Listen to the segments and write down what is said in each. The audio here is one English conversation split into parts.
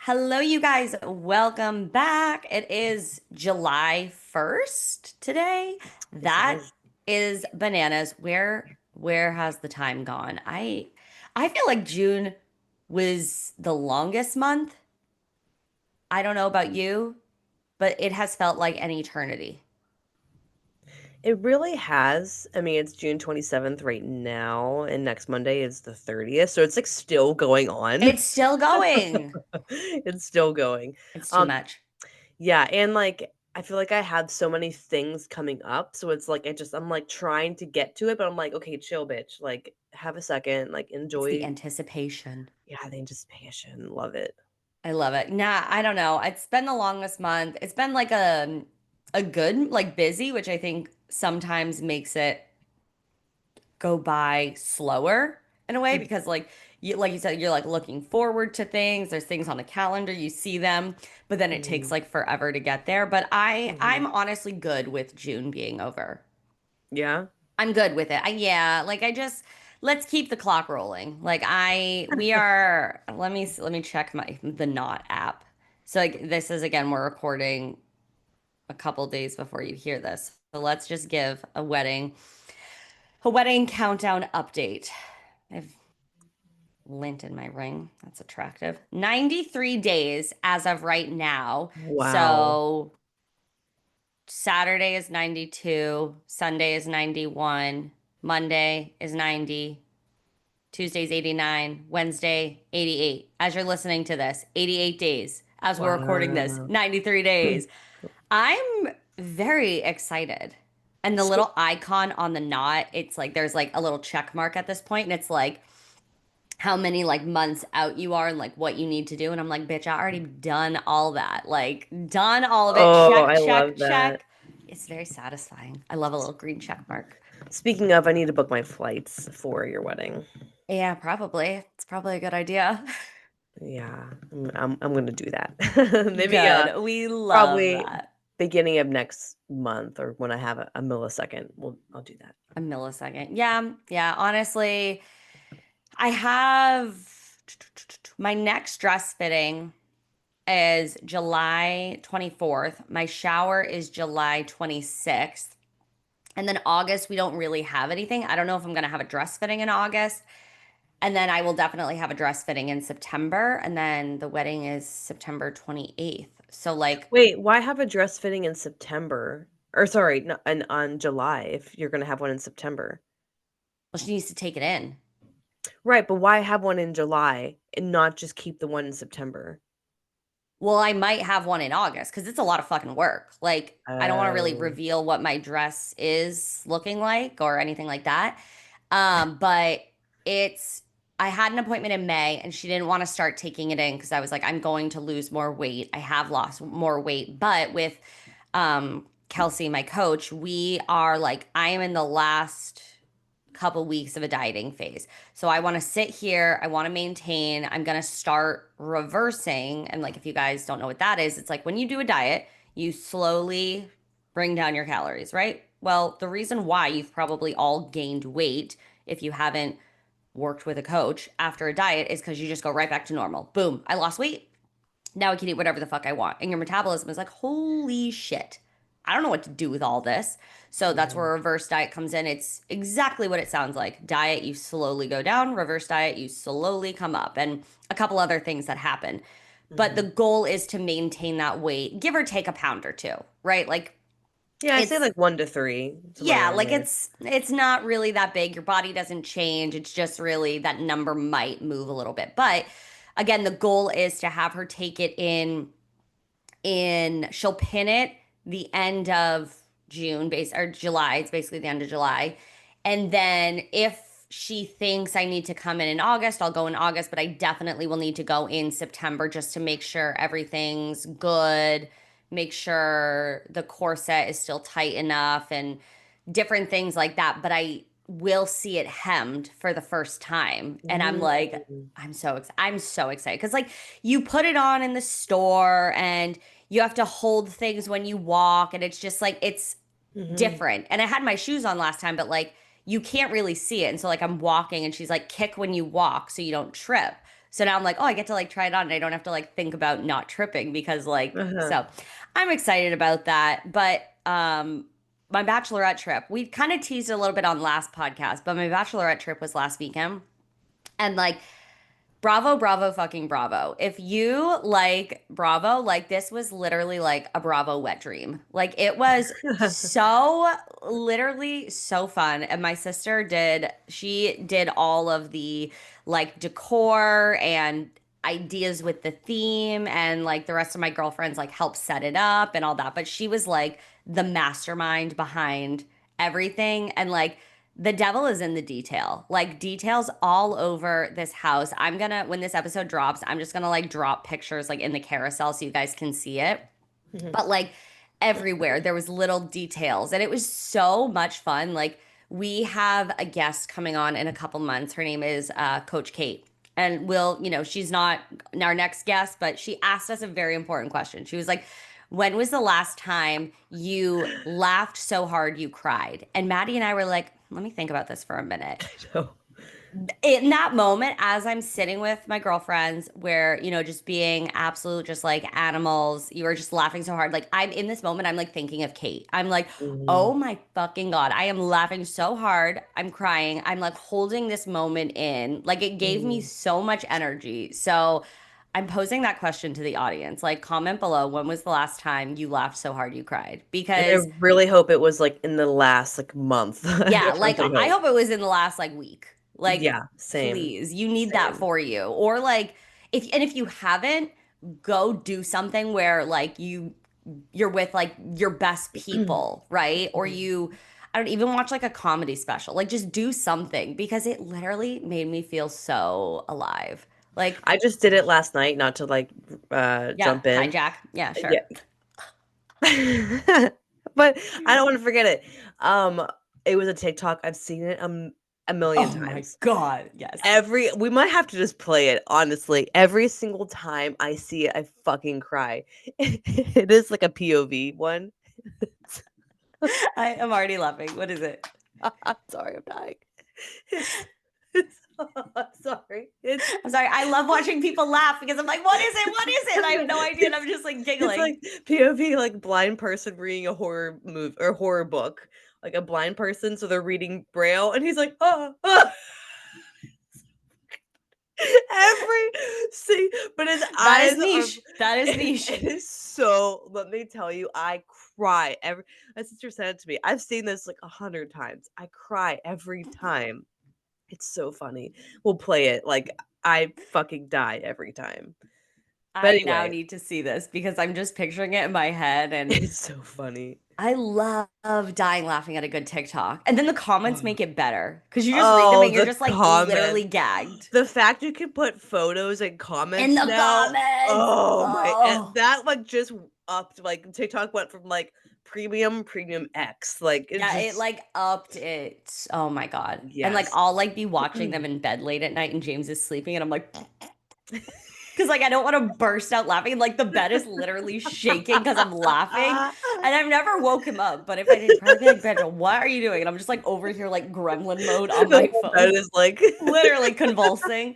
Hello, you guys. Welcome back. It is July 1st today. Yes, it That is. is bananas. Where has the time gone? I feel like June was the longest month. I don't know about you, but it has felt like an eternity. It really has. I mean, it's June 27th right now, and next Monday is the 30th, so it's like still going on. It's still going. It's still going. It's too Um, much. yeah, and like I feel like I have so many things coming up, so it's like I'm like trying to get to it, but I'm like, okay, chill, bitch. Like, have a second, like It's the enjoy. anticipation. Yeah, the anticipation. Love it. I love it. Nah, I don't know. It's been the longest month. It's been like a good, like busy, which I think sometimes makes it go by slower in a way Mm, because like you said, you're like looking forward to things. There's things on the calendar, you see them, but then it takes mhm, like forever to get there. But I'm mhm. honestly good with June being over. Yeah. I'm good with it. Yeah, like I just let's keep the clock rolling. Like I we are let me check the Knot app. So like this is again we're recording a couple days before you hear this. So let's just give a wedding countdown update. I have lint in my ring. That's attractive. 93 days as of right now. Wow. So Saturday is 92, Sunday is 91, Monday is 90, Tuesday's 89, Wednesday 88. As you're listening to this, 88 days as we're recording this, Wow. 93 days. I'm very excited. And the Speak little icon on the knot, it's like there's like a little check mark at this point, and it's like how many like months out you are and like what you need to do. And I'm like, bitch, I already done all that. Like, done all of it. Oh, Check, I check, love that. check. It's very satisfying. I love a little green check mark. Speaking of, I need to book my flights for your wedding. Yeah, probably. It's probably a good idea. Yeah, I'm gonna do that. Maybe Good. We love probably that. beginning of next month or when I have a millisecond. I'll do that. A millisecond. Yeah, yeah. Honestly, I have my next dress fitting is July 24th. My shower is July 26th. And then August, we don't really have anything. I don't know if I'm going to have a dress fitting in August. And then I will definitely have a dress fitting in September. And then the wedding is September 28th. So, like, Wait, why have a dress fitting in September? Or sorry, no, on July if you're gonna have one in September. well, she needs to take it in. Right, but why have one in July and not just keep the one in September? Well, I might have one in August because it's a lot of fucking work. Like, I don't want to really Oh. reveal what my dress is looking like or anything like that. But it's, I had an appointment in May and she didn't want to start taking it in because I was like, I'm going to lose more weight. I have lost more weight. But with Kelsey, my coach, we are like, I am in the last couple weeks of a dieting phase. So I want to sit here, I want to maintain, I'm going to start reversing. And like if you guys don't know what that is, it's like when you do a diet, you slowly bring down your calories, right? Well, the reason why you've probably all gained weight if you haven't worked with a coach after a diet is because you just go right back to normal. Boom, I lost weight. Now I can eat whatever the fuck I want. And your metabolism is like, holy shit. I don't know what to do with all this. So that's Yeah. where reverse diet comes in. It's exactly what it sounds like. Diet, you slowly go down. Reverse diet, you slowly come up. And a couple other things that happen. But the Mhm. goal is to maintain that weight, give or take a pound or two, right? Like Yeah, I say it's like 1 to 3, somewhere yeah, around like there. it's not really that big. Your body doesn't change. It's just really that number might move a little bit. But again, the goal is to have her take it in she'll pin it the end of June base or July. It's basically the end of July. And then if she thinks I need to come in August, I'll go in August, but I definitely will need to go in September just to make sure everything's good, make sure the corset is still tight enough and different things like that. But I will see it hemmed for the first time. And I'm like, Mm. I'm so excited because like you put it on in the store and you have to hold things when you walk and it's just like it's Mhm. different. And I had my shoes on last time, but like you can't really see it. And so like I'm walking and she's like kick when you walk so you don't trip. So now I'm like, oh, I get to like try it on and I don't have to like think about not tripping because like, Uh-huh. so I'm excited about that. But my bachelorette trip, we kind of teased it a little bit on last podcast, but my bachelorette trip was last weekend. And like, bravo, bravo, fucking bravo. If you like Bravo, like this was literally like a Bravo wet dream. Like it was so literally so fun. And my sister she did all of the like decor and ideas with the theme and like the rest of my girlfriends like helped set it up and all that. But she was like the mastermind behind everything. And like the devil is in the detail. Like details all over this house. I'm gonna, when this episode drops, I'm just gonna like drop pictures like in the carousel so you guys can see it. Mhm. But like everywhere there was little details and it was so much fun. Like we have a guest coming on in a couple months. Her name is Coach Kate. And she's not our next guest, but she asked us a very important question. She was like, when was the last time you laughed so hard you cried? And Maddie and I were like, let me think about this for a minute. So, In that moment, as I'm sitting with my girlfriends, where, just being absolute, just like animals, you were just laughing so hard. Like, I'm in this moment, I'm like thinking of Kate. I'm like, mhm. oh my fucking God, I am laughing so hard. I'm crying. I'm like holding this moment in. Like, it gave me Mhm. so much energy. So, I'm posing that question to the audience. Like, comment below, when was the last time you laughed so hard you cried? And I Because really hope it was, like, in the last, like, month. I yeah, like really I hope. hope it was in the last like week. Like, Yeah, same, please, you need that same. for you. Or like if you haven't, go do something where like you're with like your best people, right? Or Mhm. you I don't even watch like a comedy special. Like just do something because it literally made me feel so alive. Like, I just did it last night, not to, like, yeah, jump in. hijack. Yeah, Yeah. sure. But I don't wanna forget it. Um, it was a TikTok, I've seen it, a million Oh my times. God. Yes. Every we might have to just play it, honestly. Every single time I see it, I fucking cry. It is like a POV one. I am already laughing. What is it? Sorry, I'm dying. It's sorry. I'm sorry. I love watching people laugh because I'm like, what is it? What is it? And I have no idea. And I'm It's just like it's giggling. like POV, like blind person reading a horror or horror book, like a blind person, so they're reading Braille, and he's like, "Ah, ah." Every see, but his That is eyes are niche. That is it niche. is so let me tell you, I cry every my sister said it to me. I've seen this like 100 times. I cry every time. It's so funny. We'll play it, like, I fucking die every time. But I now anyway, need to see this because I'm just picturing it in my head. And it's so funny. I love dying laughing at a good TikTok. And then the comments Oh. make it better because you just read them Oh, and you're the just like literally comments. gagged. The fact you can put photos and In comments the now, comments. oh my Oh, that, like, just upped, like, TikTok went from, like, premium X, like, it yeah. It just like upped it. Oh my God. And like yes. I'll like be watching them in bed late at night and James is sleeping and I'm like, because like I don't want to burst out laughing. Like the bed is literally shaking because I'm laughing. And I've never woke him up. But if I did, probably be like, Benja, what are you doing? And I'm just like over here like gremlin mode on The my whole bed phone, is like literally convulsing.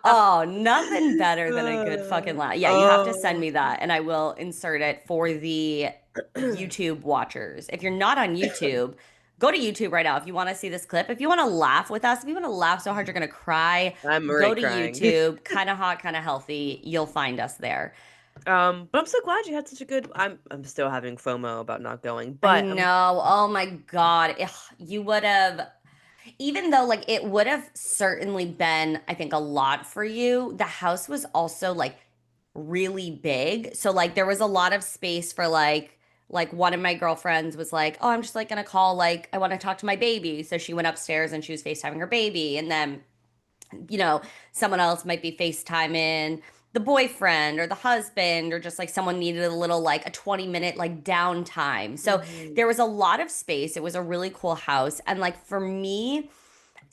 Oh, nothing better than a good fucking laugh. Yeah, you have to send oh. me that and I will insert it for the YouTube watchers. If you're not on YouTube, go to YouTube right now if you want to see this clip. If you want to laugh with us, if you want to laugh so hard you're going to cry, I'm already go to crying. YouTube, kind of hot, kind of healthy. You'll find us there. But I'm so glad you had such a good I'm still having FOMO about not going, I but I'm know. Oh my God. Ugh, you would have, even though like it would have certainly been, I think, a lot for you, the house was also like really big. So like there was a lot of space for like one of my girlfriends was like, "Oh, I'm just like gonna call like I want to talk to my baby." So she went upstairs and she was FaceTiming her baby. And then, you know, someone else might be FaceTiming the boyfriend or the husband or just like someone needed a little like a 20-minute like downtime. So mhm. there was a lot of space. It was a really cool house. And like for me,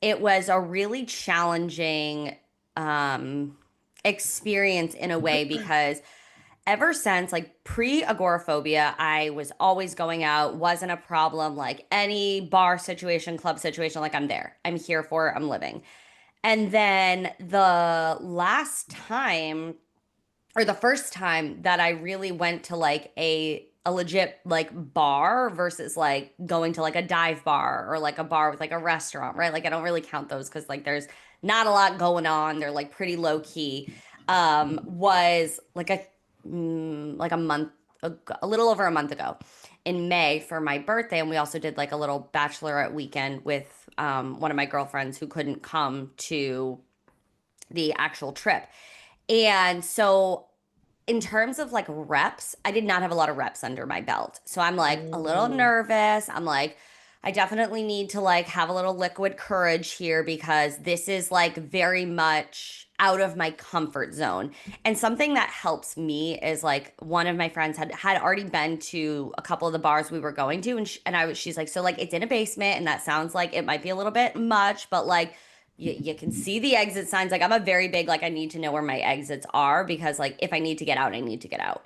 it was a really challenging um experience in a way because ever since like pre agoraphobia, I was always going out, wasn't a problem. Like any bar situation, club situation, like I'm there, I'm here for it, I'm living. And then the last time, or the first time that I really went to like a legit like bar versus like going to like a dive bar or like a bar with like a restaurant, right? Like I don't really count those because like there's not a lot going on. They're like pretty low key. Was like a month, a little over a month ago in May for my birthday, and we also did like a little bachelorette weekend with one of my girlfriends who couldn't come to the actual trip. And so in terms of like reps, I did not have a lot of reps under my belt. So I'm like a little Mm. nervous. I'm like, I definitely need to like have a little liquid courage here because this is like very much out of my comfort zone. And something that helps me is like one of my friends had already been to a couple of the bars we were going to, and she's like, so like it's in a basement, and that sounds like it might be a little bit much, but like you can see the exit signs. Like I'm a very big, like I need to know where my exits are because like if I need to get out, I need to get out.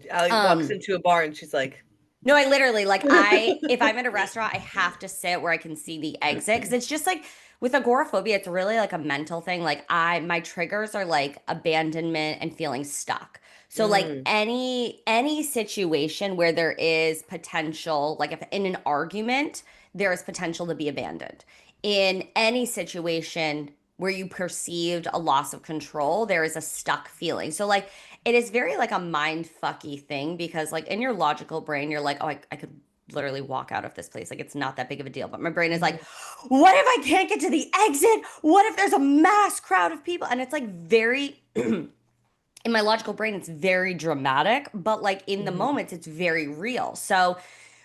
Allie walks Um, into a bar and she's like, no, I literally like if I'm at a restaurant, I have to sit where I can see the exit because it's just like with agoraphobia, it's really like a mental thing. Like my triggers are like abandonment and feeling stuck. So like mm, any situation where there is potential, like if in an argument, there is potential to be abandoned. In any situation where you perceived a loss of control, there is a stuck feeling. So like it is very like a mind fucky thing because like in your logical brain, you're like, oh, I could literally walk out of this place. Like it's not that big of a deal. But my brain is like, mhm, what if I can't get to the exit? What if there's a mass crowd of people? And it's like very in my logical brain, it's very dramatic, but like in the mhm. moments, it's very real. So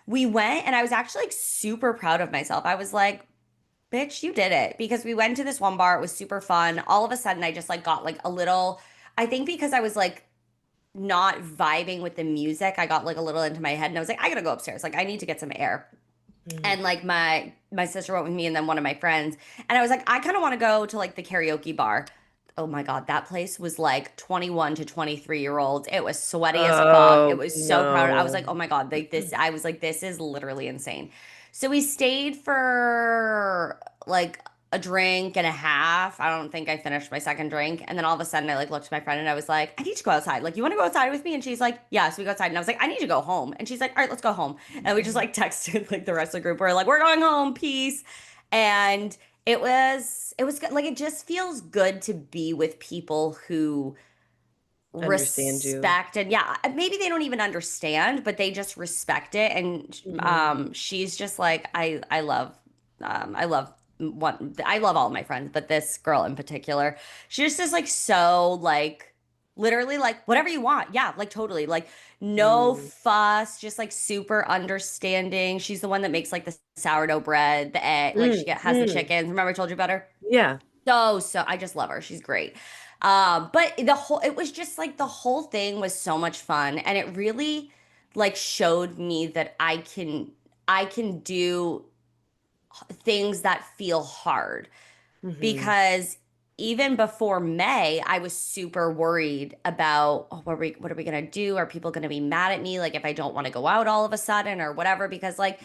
we went and I was actually like super proud of myself. I was like, bitch, you did it. Because we went to this one bar, it was super fun. All of a sudden, I just like got like a little, I think because I was like not vibing with the music, I got like a little into my head and I was like, I gotta go upstairs. Like I need to get some air. Mhm. And like my sister went with me and then one of my friends. And I was like, I kind of want to go to like the karaoke bar. Oh my God, that place was like 21 to 23-year-olds. It was sweaty as fuck. It Oh, was so crowded. I was no. like, oh my God, like this, I was like, this is literally insane. So we stayed for like a drink and a half. I don't think I finished my second drink. And then all of a sudden I like looked at my friend and I was like, I need to go outside. Like, you want to go outside with me? And she's like, yeah. So we go outside. And I was like, I need to go home. And she's like, all right, let's go home. And we just Mhm. like texted like the rest of the group. We're like, we're going home, peace. And it was good. Like it just feels good to be with people who Understand you. respect, and yeah, maybe they don't even understand, but they just respect it. And Mhm. she's just like I love one I love all of my friends, but this girl in particular, she just is like so like literally like whatever you want. Yeah, like totally. Like no Mm. fuss, just like super understanding. She's the one that makes like the sourdough bread, the egg, like Mm, has the mm. chickens. Remember I told you about her? Yeah. So I just love her. She's great. But it was just like the whole thing was so much fun, and it really like showed me that I can do things that feel hard Mhm. because even before May, I was super worried about, oh, what are we gonna do? Are people gonna be mad at me like if I don't want to go out all of a sudden or whatever? Because like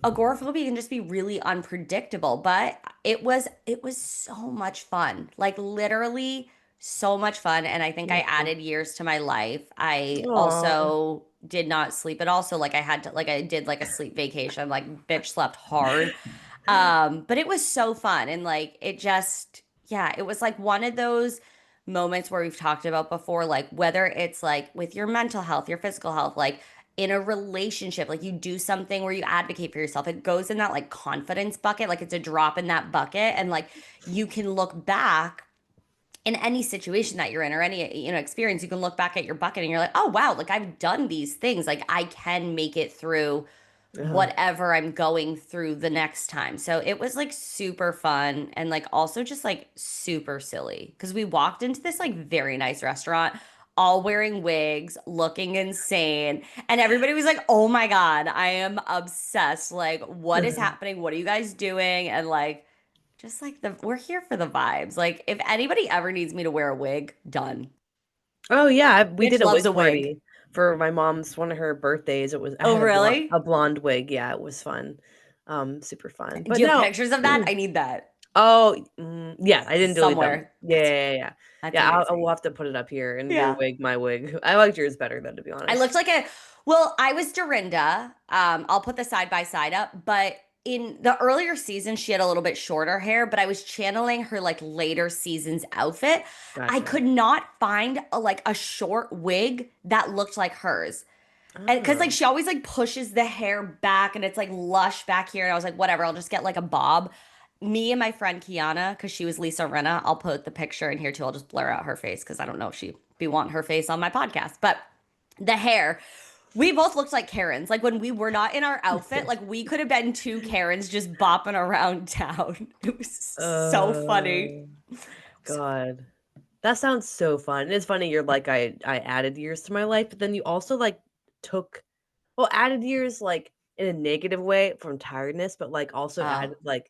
agoraphobia can just be really unpredictable, but it was so much fun. Like literally so much fun, and I think I Mhm. added years to my life. I Aw. also did not sleep at all, so like I had to like I did like a sleep vacation, like bitch slept hard. But it was so fun and like it just yeah, it was like one of those moments where we've talked about before, like whether it's like with your mental health, your physical health, like in a relationship, like you do something where you advocate for yourself, it goes in that like confidence bucket, like it's a drop in that bucket. And like you can look back in any situation that you're in or any experience, you can look back at your bucket and you're like, oh wow, like I've done these things, like I can make it through Uh-huh. whatever I'm going through the next time. So it was like super fun and like also just like super silly because we walked into this like very nice restaurant, all wearing wigs, looking insane. And everybody was like, oh my God, I am obsessed. Like, what is happening? What are you guys doing? And like, just like we're here for the vibes. Like, if anybody ever needs me to wear a wig, done. Oh, yeah, we Bitch did a loves wig a wig. party for my mom's one of her birthdays. I Oh, had really? a blonde wig. Yeah, it was fun. Super fun. But Do you have no. pictures of that? I need that. Oh, yeah, I didn't delete them. somewhere. Yeah, That's yeah, yeah, yeah. that's Yeah, I will amazing. have to put it up here, and your Yeah. wig, my wig. I liked yours better though, to be I honest. looked like a well, I was Dorinda. I'll put the side by side up, but in the earlier seasons, she had a little bit shorter hair, but I was channeling her like later seasons outfit. I Gotcha. could not find a short wig that looked like hers. And because like Oh. she always like pushes the hair back and it's like lush back here. And I was like, whatever, I'll just get like a bob. Me and my friend Kiana, because she was Lisa Rinna, I'll put the picture in here too. I'll just blur out her face because I don't know if she'd be wanting her face on my podcast. But the hair, we both looked like Karens. Like when we were not in our outfit, like we could have been two Karens just bopping around town. It was so funny. Oh, God. That sounds so fun. And it's funny you're like, I added years to my life, but then you also, like, took well, added years, like, in a negative way from tiredness, but, like, also Oh, added, like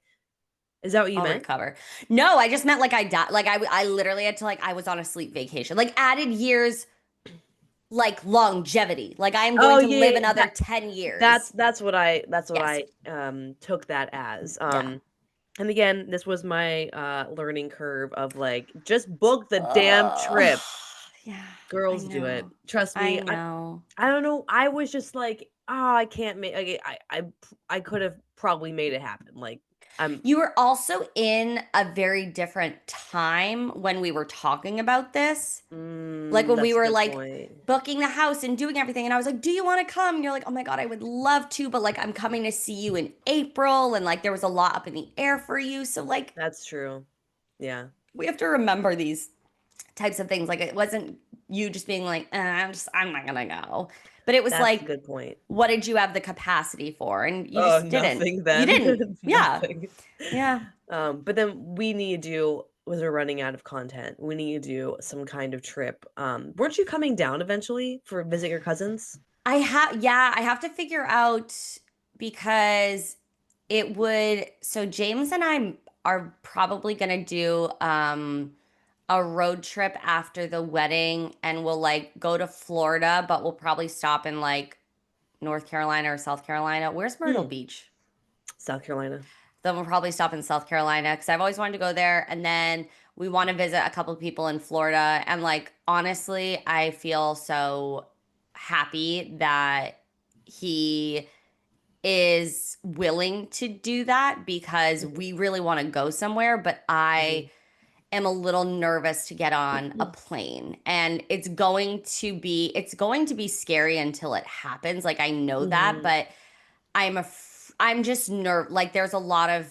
is that what you I'll meant? recover. No, I just meant like I died. Like I literally had to like I was on a sleep vacation. Like added years, like longevity. Like I am Oh, going to yeah, live yeah, another that 10 years. that's what Yes. I, took that as, Yeah. and again, this was my, learning curve of, like, just book the damn Oh, trip. yeah. I Girls do it. know. Trust I me, know. I don't know, I was just like, "Oh, I can't make like, I could have probably made it happen." Like, I'm You were also in a very different time when we were talking about this. Like when we that's a were good like point. booking the house and doing everything. And I was like, do you want to come? And you're like, oh my God, I would love to. But like, I'm coming to see you in April. And like, there was a lot up in the air for you. So like, That's true. Yeah. we have to remember these types of things. Like, it wasn't you just being like, I'm not going to go. But it was That's a like, good point. what did you have the capacity for? And you Oh, just didn't. nothing You then. didn't. Yeah. Nothing. Yeah. But then we need to do was we're running out of content. We need to do some kind of trip. Weren't you coming down eventually for visit your cousins? I have to figure out because it would, so James and I are probably gonna do a road trip after the wedding and we'll like go to Florida, but we'll probably stop in like North Carolina or South Carolina. Where's Myrtle Hmm. Beach? South Carolina. Then we'll probably stop in South Carolina because I've always wanted to go there. And then we want to visit a couple of people in Florida. And like, honestly, I feel so happy that he is willing to do that because we really want to go somewhere. But I Mhm. am a little nervous to get on a plane. And it's going to be scary until it happens. Like, I know that, Mhm. but I'm just like there's a lot of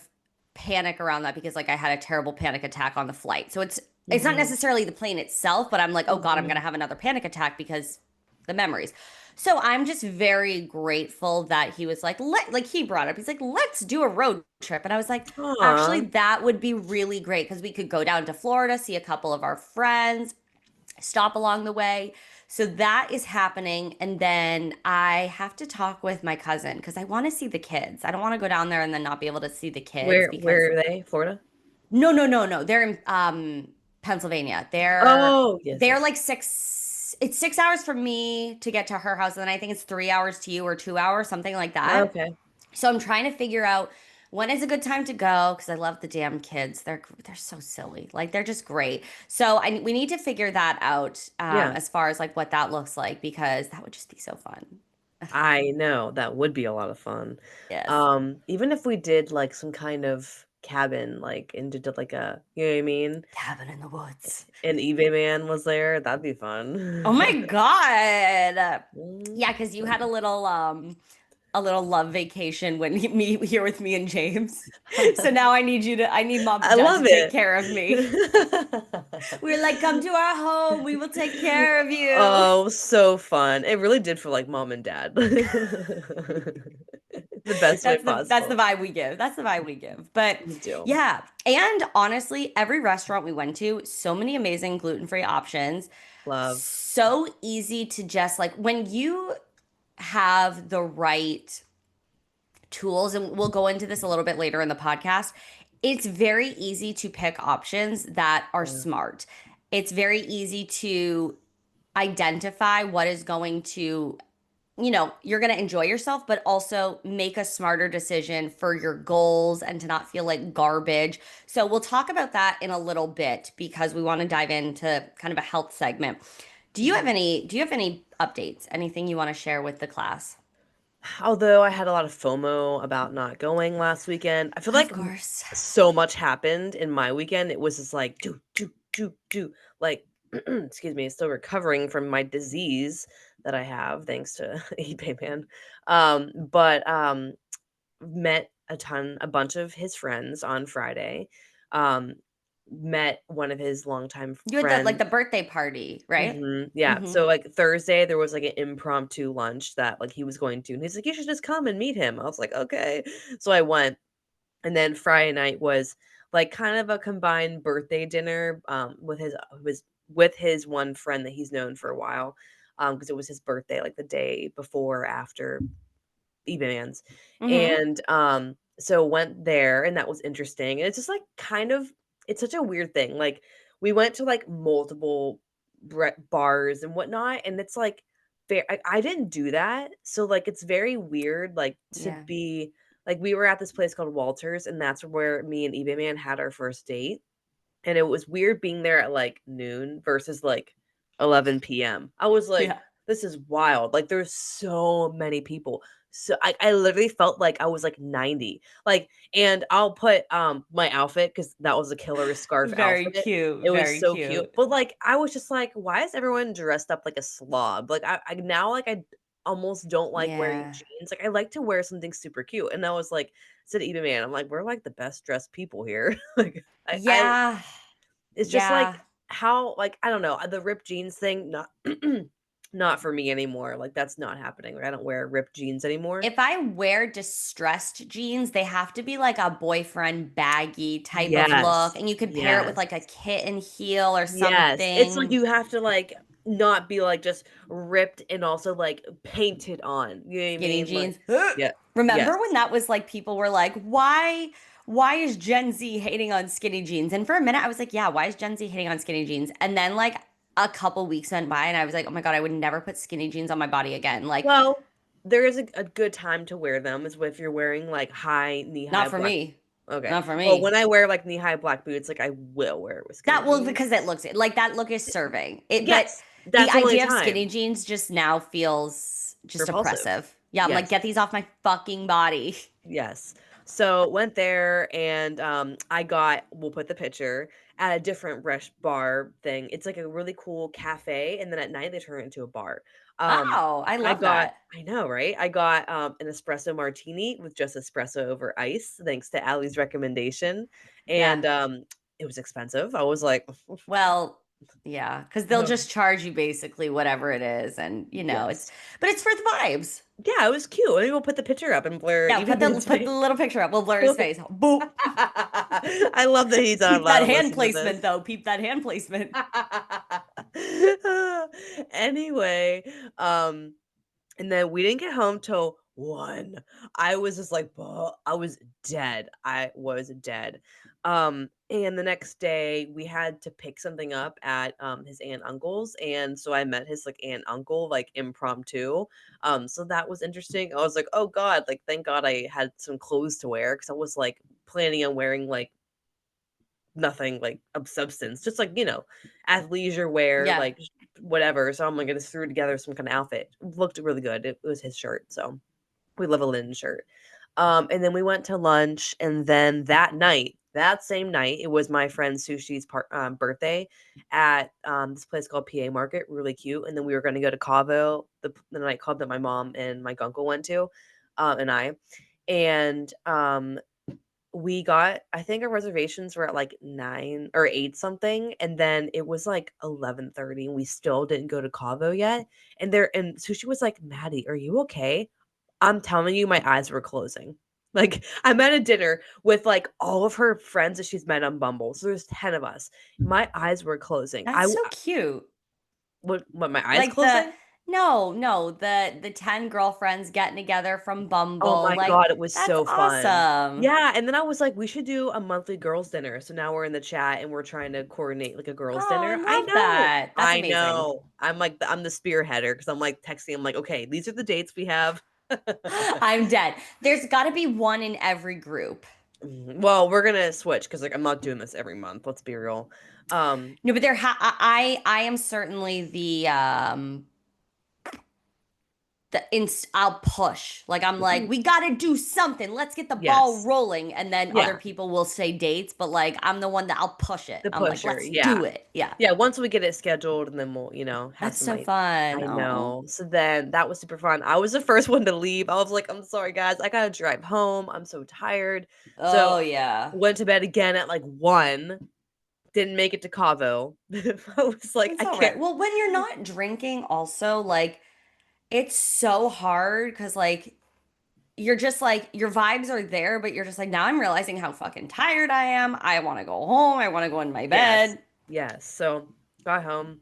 panic around that because like I had a terrible panic attack on the flight. So it's not Mhm. necessarily the plane itself, but I'm like, oh God, I'm Mhm. gonna have another panic attack because the memories. So I'm just very grateful that he was like he brought up, he's like, let's do a road trip. And I was like, actually, Aw. that would be really great because we could go down to Florida, see a couple of our friends, stop along the way. So that is happening. And then I have to talk with my cousin because I want to see the kids. I don't want to go down there and then not be able to see the kids because Where are they? Florida? no. They're in Pennsylvania. Oh, yes, They're yes. like it's 6 hours from me to get to her house, and then I think it's 3 hours to you or 2 hours, something like that. Okay. So I'm trying to figure out when is a good time to go because I love the damn kids. They're so silly. Like they're just great. So we need to figure that out Yeah. as far as like what that looks like because that would just be so fun. I know, that would be a lot of fun. Yes. Even if we did, like, some kind of cabin, like, and did, like, a you know what I mean? Cabin in the woods. And eBay man was there, that'd be Oh my fun. God. Yeah, because you had Fun. a little love vacation when me here with me and James. So now I need mom I and dad to love take it. care of me. We're like, come to our home. We will take care of you. Oh, so fun. It really did feel like mom and dad. The best way That's the possible. vibe we give. That's the vibe we give. But You do. yeah. And honestly, every restaurant we went to, so many amazing gluten-free options. Love. So easy to just like when you have the right tools, and we'll go into this a little bit later in the podcast, it's very easy to pick options that are Yeah. smart. It's very easy to identify what is going to you're going to enjoy yourself, but also make a smarter decision for your goals and to not feel like garbage. So we'll talk about that in a little bit because we want to dive into kind of a health segment. Mhm. Do you have any updates? Anything you want to share with the class? Although I had a lot of FOMO about not going last weekend, I feel Of like course. so much happened in my weekend. It was just like do do do do like excuse me, still recovering from my disease that I have thanks to eBay man. But met a bunch of his friends on Friday. Um, met one of his longtime You had the like friends. the birthday party, right? Yeah, Mm-hmm. so, like, Thursday, there was, like, an impromptu lunch that, like, he was going to, and he's like, "You should just come and meet him." I was like, "Okay." So I went, and then Friday night was, like, kind of a combined birthday dinner, with his one friend that he's known for a while, because it was his birthday, like, the day before or after eBay. Mm-hmm. And, so went there, and that was interesting, and it's just, like, kind of it's such a weird thing, like, we went to, like, multiple bars and whatnot, and it's, like, I didn't do that, so, like, it's very weird, like, to Yeah. be like, we were at this place called Walter's, and that's where me and eBay Man had our first date. And it was weird being there at, like, noon versus, like, 11 p.m. I was like, Yeah. "This is wild." Like, there's so many people. So I literally felt like I was, like, 90. Like, and I'll put, my outfit because that was a killer scarf Very outfit. cute. It was Very so cute. cute. But, like, I was just like, "Why is everyone dressed up like a slob?" Like, I now, like, I almost don't like wearing Yeah. jeans. Like, I like to wear something super cute. And I was like said to Eva Man, I'm like, "We're, like, the best dressed people here." Like, I Yeah. it's just like Yeah. how like, I don't know, the ripped jeans thing, not not for me anymore, like, that's not happening, like, I don't wear ripped jeans anymore. If I wear distressed jeans, they have to be like a boyfriend baggy type of look, Yes, and you could pair it with yes, like a kitten heel or yes, it's like something. you have to, like, not be, like, just ripped and also, like, painted on, you know what I Skinny mean? Like jeans. yeah, Remember when yes. that was like people were like, why is Gen Z hating on skinny jeans? And for a minute I was like, yeah, why is Gen Z hating on skinny jeans? And then like a couple weeks went by and I was like, oh my God, I would never put skinny jeans on my body again. Like, Well, there is a good time to wear them is if you're wearing, like, high knee-high not for black me. okay. Not for Well, when me. I wear, like, knee-high black boots, like, I will wear it with skinny That will jeans. because it looks like that look is serving it, but Yes, the that's the only idea of skinny time. jeans just now feels just Repulsive. oppressive. Yeah, I'm like, Yes, get these off my fucking body. yes. So, went there and, I got we'll put the picture, at a different resh bar thing. It's like a really cool cafe, and then at night, they turn it into a bar. Um, Oh, I I love got that. I know, right? I got, an espresso martini with just espresso over ice, thanks to Allie's recommendation, Yeah. and, it was expensive. I was like, Well, yeah, because they'll just charge you basically whatever it is, and yes. but it's for the vibes. Yeah, it was cute. Maybe we'll put the picture up and blur Yeah, even Man's put the face. little picture up. We'll blur his face. Boop. I love that he's not Peep allowed that to hand listen to this. placement though. Peep that hand placement. Anyway, um, and then we didn't get home till 1. I was just like, I was dead. I was dead. And the next day we had to pick something up at his aunt uncle's. And so I met his like aunt uncle like impromptu. So that was interesting. I was like, oh God, like thank God I had some clothes to wear because I was like planning on wearing like nothing like of substance, just like, athleisure wear, Yeah. like whatever. So I'm like, I just threw together some kind of outfit. Looked really good. It was his shirt. So we love a linen shirt. And then we went to lunch. And then that same night, it was my friend Sushi's birthday at this place called PA Market, really cute. And then we were going to go to Cavo, the nightclub that my mom and my uncle went to, and I. And we got I think our reservations were at, like, 9 or 8 something, and then it was, like, 11:30, and we still didn't go to Cabo yet, and Sushi was like, "Maddie, are you okay?" I'm telling you, my eyes were closing. Like, I'm at a dinner with, like, all of her friends that she's met on Bumble, so there's 10 of us. My eyes were closing. That's so cute. What, my eyes Like the closing? no, no, the 10 girlfriends getting together from Oh Bumble. my Like, god, it was that's so fun. awesome. Yeah, and then I was like, "We should do a monthly girls' dinner." So now we're in the chat and we're trying to coordinate, like, a girls' Oh, I dinner. love that. That's I amazing. know. I'm like I'm the spearheader because I'm like texting. I'm like, okay, these are the dates we have. I'm dead. There's got to be one in every group. Well, we're gonna switch because like I'm not doing this every month. Let's be real. Um, No, but I am certainly I'll push. Like I'm like, we got to do something. Let's get the ball yes, rolling, and then other yeah, people will say dates, but like I'm the one that I'll push it. the I'm like, pusher, let's yeah. do it. Yeah. Yeah, once we get it scheduled and then we'll, have That's some so like fun. I Oh. know. So then that was super fun. I was the first one to leave. I was like, "I'm sorry, guys. I gotta drive home. I'm so tired." So, Oh yeah. went to bed again at like 1, didn't make it to Cavo. I was like, It's "I all can't." right. Well, when you're not drinking, also like it's so hard because like you're just like your vibes are there, but you're just like now I'm realizing how fucking tired I am. I want to go home. I want to go in my Yes. bed. Yes. So, got home,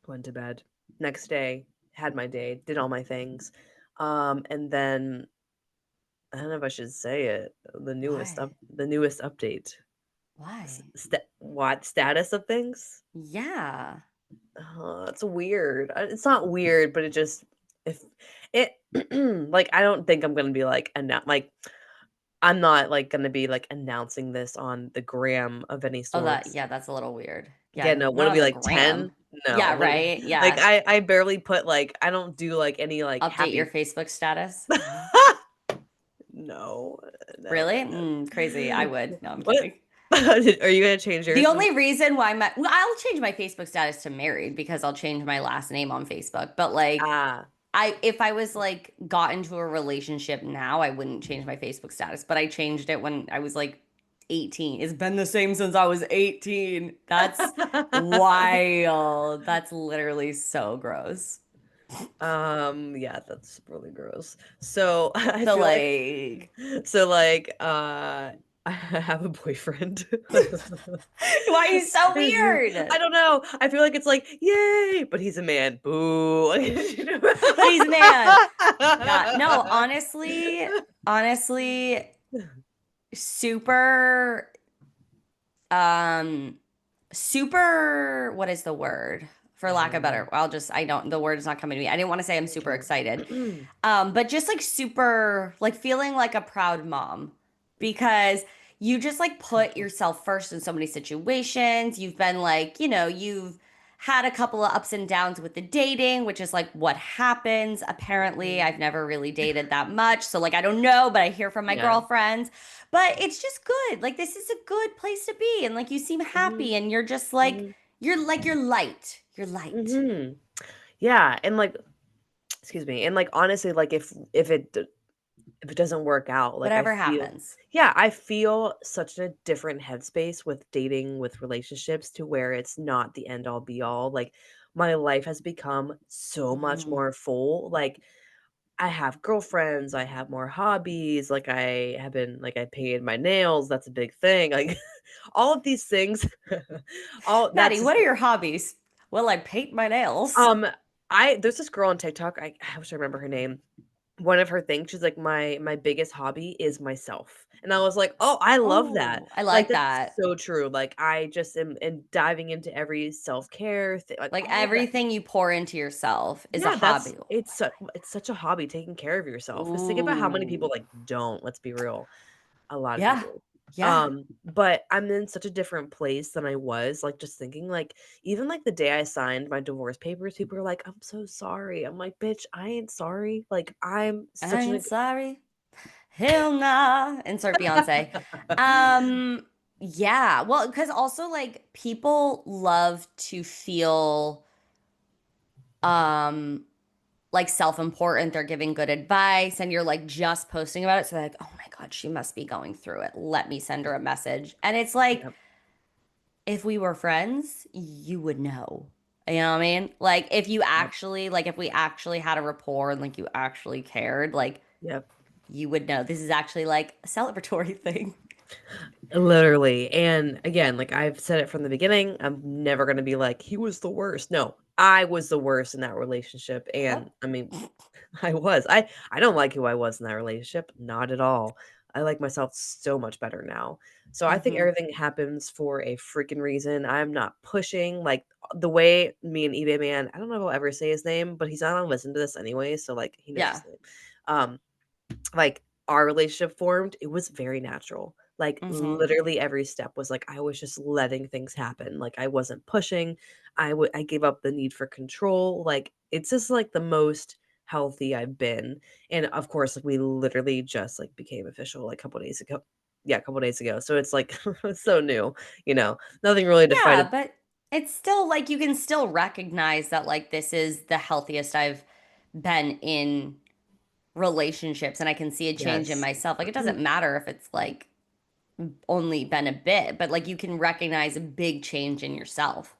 went to bed. Next day, had my day, did all my things. And then I don't know if I should say it. Why? The newest update. Why? What status of things? Yeah. It's weird. It's not weird, but it just if it like I don't think I'm gonna be like like I'm not like gonna be like announcing this on the gram of any Oh, that, sorts. yeah, that's a little weird. Yeah, Yeah, no, would not it on be the like gram. 10? No, Yeah, right. like Yeah. I barely put like I don't do like any like Update your happy. Facebook status. No, no, Really? no, Crazy. I no. would. No, I'm What? kidding. Are you gonna change The yours? only reason why well, I'll change my Facebook status to married because I'll change my last name on Facebook. But like, Ah, if I was like got into a relationship now, I wouldn't change my Facebook status. But I changed it when I was like 18. It's been the same since I was 18. That's wild. That's literally so gross. Yeah, that's really gross. So I So feel like like, so like I have a boyfriend. why are you so weird? I don't know. I feel like it's like, yay, but he's a man. Boo. But he's a man. Yeah. No, honestly, super, um, super, what is the word? For lack of better, I don't, the word is not coming to me. I didn't want to say I'm super Okay. excited. But just like super, like feeling like a proud mom because you just like put yourself first in so many situations. You've been like, you've had a couple of ups and downs with the dating, which is like what happens. Apparently, Mhm. I've never really dated that much. So, like, I don't know, but I hear from my Yeah. girlfriends. But it's just good. Like, this is a good place to be. And like, you seem Mhm. happy and you're just like, Mhm. you're light. You're light. Mhm. Yeah, and like excuse me, and like honestly, like if it doesn't work out, like Whatever happens. I feel such a different headspace with dating, with relationships to where it's not the end all be all. Like my life has become so much Mm. more full. Like I have girlfriends, I have more hobbies, like I have been like I painted my nails, that's a big thing. Like all of these things all Maddie, that's what just are your hobbies? Well, I paint my nails. um I there's this girl on TikTok, I wish I remember her name. One of her things, she's like, "My biggest hobby is myself." And I was like, "Oh, I love that." Oh, I Like, like that's that. so true. Like, I just am diving into every self-care thing, like, Like all of that. everything you pour into yourself is a Yeah, that's hobby. it's such a hobby taking care of yourself. Because think about how many people, Ooh. like, don't, let's be real. A lot of Yeah. people. Yeah. But I'm in such a different place than I was, like, just thinking, like, even, like, the day I signed my divorce papers, people are like, "I'm so sorry." I'm like, "Bitch, I ain't sorry." Like, I'm I such an ain't sorry. Hell nah. Insert Beyonce. Um, yeah. Well, because also like people love to feel um like self-important. They're giving good advice and you're like just posting about it. So they're like, oh my God, she must be going through it. Let me send her a message. And it's like, Yep, if we were friends, you would know. You know what I mean? Like if you yep, actually like if we actually had a rapport and like you actually cared, like yep. you would know. This is actually like a celebratory thing. Literally, and again, like I've said it from the beginning, I'm never gonna be like, "He was the worst." No, I was the worst in that relationship, Oh, and I mean, I was. I don't like who I was in that relationship, not at all. I like myself so much better now. So I think Mm-hmm. everything happens for a freaking reason. I'm not pushing like the way me and eBay man, I don't know if I'll ever say his name, but he's not gonna listen to this anyway, so like he knows Yeah. his name. Um, like our relationship formed, it was very natural. Like Mm-hmm. literally every step was like I was just letting things happen. Like I wasn't pushing. I gave up the need for control. Like it's just like the most healthy I've been. And of course, like we literally just like became official like a couple days ago. Yeah, a couple days ago. So it's like it's so new, you know. Nothing really to fight. Yeah, but it's still like you can still recognize that like this is the healthiest I've been in relationships and I can see a change in Yes. myself. Like it doesn't matter if it's like only been a bit, but like you can recognize a big change in yourself.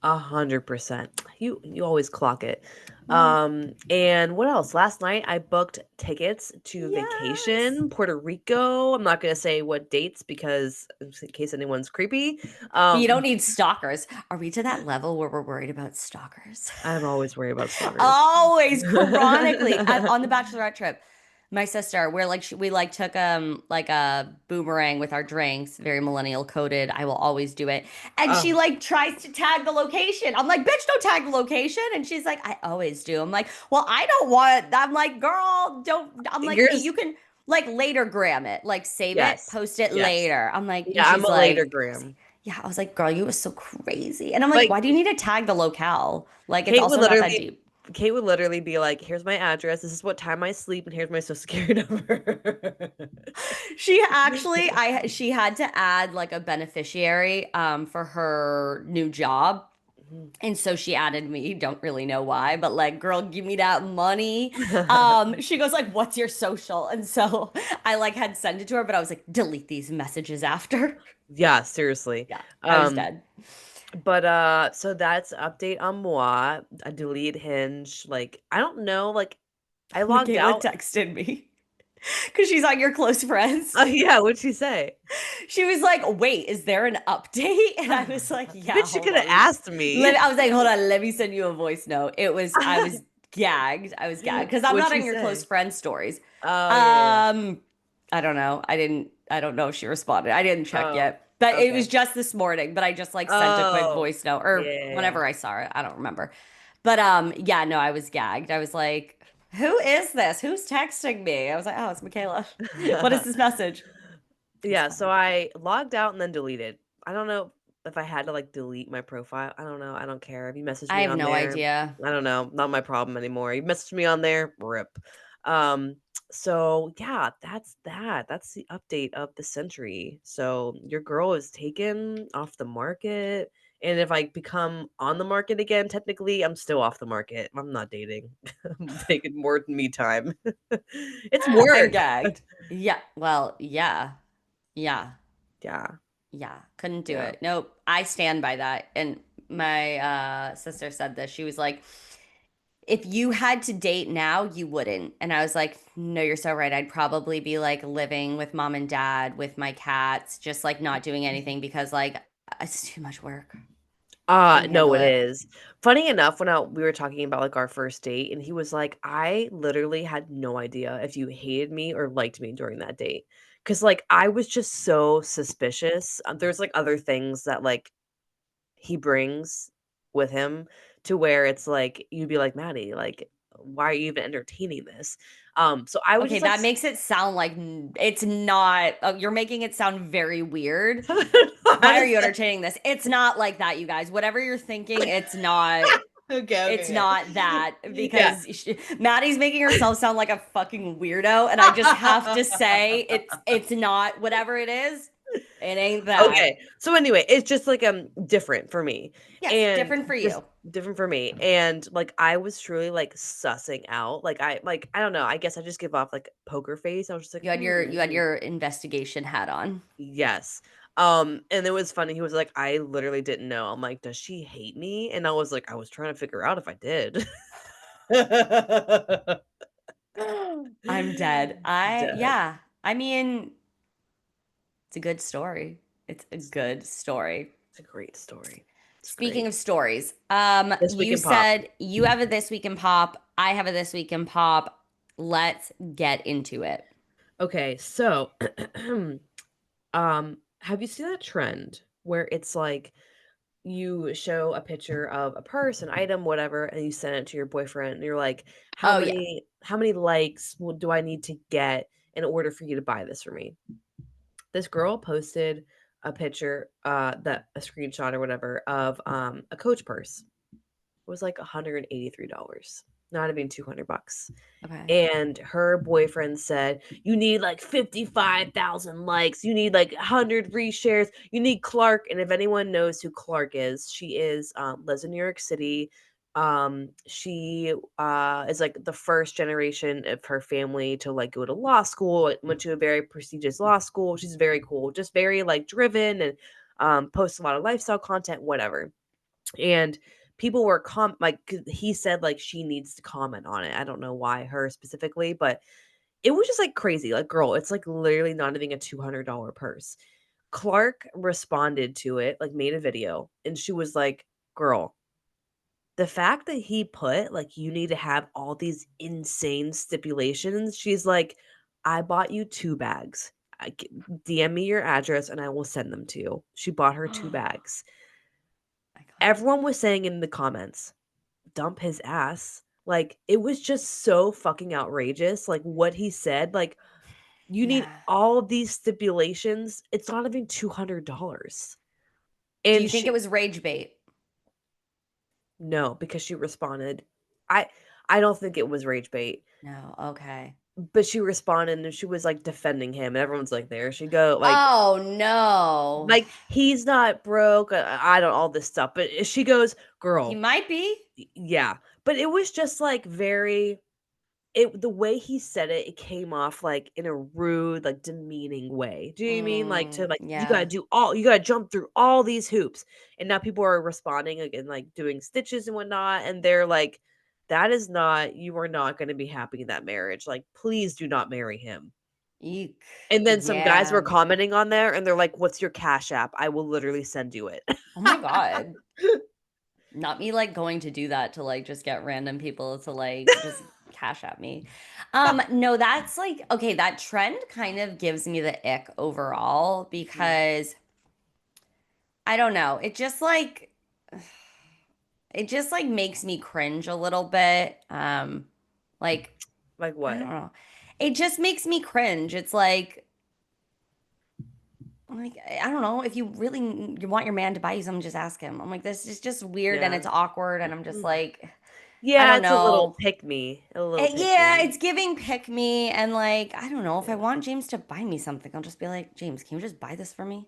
100%. You always clock it. Mm. And what else? Last night I booked tickets to Yes. vacation, Puerto Rico. I'm not gonna say what dates because just in case anyone's creepy. You don't Um, need stalkers. Are we to that level where we're worried about stalkers? I'm always worried about stalkers. Always chronically on the bachelorette trip. My sister, we're like we like took like a boomerang with our drinks, very millennial coded. I will always do it. And she Oh, like tries to tag the location. I'm like, bitch, don't tag the location. And she's like, I always do. I'm like, well, I don't want. I'm like, girl, don't. I'm like, yours? you can like later gram it, like save it, Yes. post it Yes. later. I'm like, and Yeah, I'm she's a later like, gram. yeah. I was like, girl, you was so crazy. And I'm like, Like why do you need to tag the locale? Like, it's Kate would also not that literally deep. Kate would literally be like, "Here's my address. This is what time I sleep, and here's my social security number." She actually, she had to add like a beneficiary for her new job. Mhm. And so she added me. Don't really know why, but like, girl, give me that money. She goes like, "What's your social?" And so I like had sent it to her, but I was like, "Delete these messages after." Yeah, seriously. Yeah, I was Um, dead. but so that's update on moi. I delete Hinge. Like, I don't know, like I logged Michaela out. texted me because she's on your close friends. Oh yeah, what'd she say? She was like, "Wait, is there an update?" And I was like, "Yeah, Bitch, you hold could have on." asked me. I was like, "Hold on, let me send you a voice note." I was gagged. I was gagged because I'm What'd not she in your close say? friend stories. Oh yeah, yeah. Um, I don't know. I don't know if she responded. I didn't check Oh, yet. But it was okay. just this morning, but I just like sent a quick Oh, voice note yeah, or yeah, yeah. whenever I saw it. I don't remember. But yeah, no, I was gagged. I was like, "Who is this? Who's texting me?" I was like, "Oh, it's Michaela." What is this message? It was Yeah, so funny. I logged out and then deleted. I don't know if I had to like delete my profile. I don't know. I don't care. If you message I me have on no there, idea. I don't know. Not my problem anymore. You message me on there, rip. Um, so yeah, that's that. That's the update of the century. So your girl is taken off the market. And if I become on the market again, technically I'm still off the market. I'm not dating. I'm taking more me time. It's I'm work. gagged. Yeah. Well, yeah. Yeah. Yeah. Yeah. Couldn't do Yeah. it. Nope. I stand by that. And my sister said this. She was like, if you had to date now, you wouldn't. And I was like, no, you're so right. I'd probably be like living with mom and dad with my cats, just like not doing anything because like it's too much work. Couldn't No, handle it it. is. Funny enough, when we were talking about, like, our first date, and he was like, "I literally had no idea if you hated me or liked me during that date, because like, I was just so suspicious." There's, like, other things that, like, he brings with him to where it's like, you'd be like, "Maddie, like, why are you even entertaining this?" So I was Okay, just like that makes it sound like it's not. You're making it sound very weird. How Why are does you that entertaining this? It's not like that, you guys. Whatever you're thinking, it's not. Okay, It's okay, not that okay. Yeah. because Maddie's making herself sound like a fucking weirdo, and I just have to say it's not whatever it is. It ain't that. Okay. So anyway, it's just like different for me Yes, and different for just you. different for me. And like I was truly like sussing out. Like I don't know, I guess I just give off like poker face. I was just like, You had your investigation hat on. yes. And it was funny. He was like, I literally didn't know. I'm like, does she hate me? And I was like, I was trying to figure out if I did. I'm dead. I Dead. yeah. I mean, it's a good story. It's a good story. It's a great story. It's Speaking great. of stories, This week you in pop. said you have a this week in pop. I have a this week in pop. Let's get into it. Okay, so have you seen that trend where it's like you show a picture of a purse, an item, whatever, and you send it to your boyfriend and you're like, Oh yeah. how many likes do I need to get in order for you to buy this for me? This girl posted a picture, that a screenshot or whatever of a Coach purse. It was like $183, not even 200 bucks. Okay. And her boyfriend said, "You need like 55,000 likes. You need like 100 reshares. You need Clark." And if anyone knows who Clark is, she is lives in New York City. She is like the first generation of her family to like go to law school. Went to a very prestigious law school. She's very cool, just very like driven and posts a lot of lifestyle content, whatever. And people were like, 'cause he said, like, she needs to comment on it. I don't know why her specifically, but it was just, like, crazy. Like, girl, it's, like, literally not even a $200 purse. Clark responded to it, like, made a video, and she was like, "Girl, the fact that he put, like, you need to have all these insane stipulations," she's like, "I bought you 2 bags. DM me your address, and I will send them to you." She bought her 2 bags. Iconic. Everyone was saying in the comments, dump his ass. Like, it was just so fucking outrageous, like, what he said, like, you need Yeah. all of these stipulations, it's not even $200. Do And you think she it was rage bait? no, because she responded. I I don't think it was rage bait, No. Okay. but she responded and she was, like, defending him, and everyone's like, "There she go," Oh no. "He's not broke," I don't all this stuff, but she goes, He "Girl." might be. Yeah, but it was just, like, very it the way he said it, it came off, like, in a rude, like, demeaning way. Do you know what I mean? Like, to, like, Yeah. you gotta jump through all these hoops, and now people are responding, like, and, like, doing stitches and whatnot, and they're like, "That is not you are not gonna be happy in that marriage, like, please do not marry him." Eek. And then some guys were Yeah. commenting on there, and they're like, "What's your Cash App? I will literally send you it." Oh my God. Not me like going to do that to like just get random people to like just cash at me. No, that's like okay, that trend kind of gives me the ick overall Mm, because I don't know. It just like makes me cringe a little bit. Like like I what? don't know. It just makes me cringe. It's like I don't know. If you really you want your man to buy you something, just ask him. I'm like, this is just weird and Yeah. it's awkward, and I'm just Mm. like, I Yeah, don't it's a little know. pick me, a little pick Yeah, me. it's giving pick me, and like I don't know if I Yeah. want James to buy me something, I'll just be like, James, can you just buy this for me?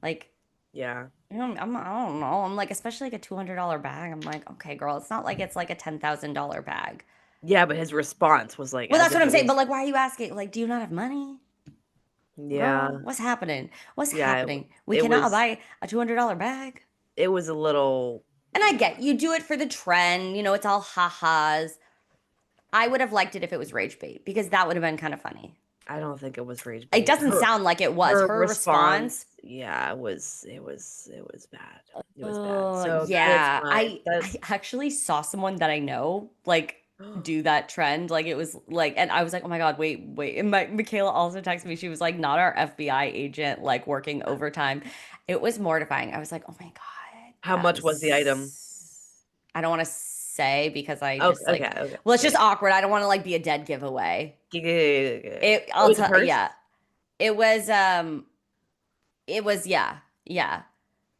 Like, Yeah. I don't know. I'm like, especially like a $200 bag. I'm like, okay, girl, it's not like it's like a $10,000 bag. Yeah, but his response was, like, Well, as that's what if I'm it saying. But was like, why are you asking? Like, do you not have money, girl? yeah. What's happening? What's Yeah, happening? We it cannot was buy a $200 bag. it was a little And I get you do it for the trend. It's all ha-has. I would have liked it if it was rage bait because that would have been kind of funny. I don't think it was rage It bait. doesn't sound like it was. Her Her response. response, yeah, it was bad. It was bad. Oh, So that is yeah. my I that's actually saw someone that I know like do that trend. Like it was like, and I was like, oh my God, wait, wait. And Michaela also texted me. She was like, not our FBI agent, like working overtime. It was mortifying. I was like, oh my God, how that much was the item? was. I don't want to say because I Okay, just okay, like, okay. well, it's Yeah. just awkward. I don't want to like be a dead giveaway. It I'll was a tell, purse? yeah. It was, yeah, yeah.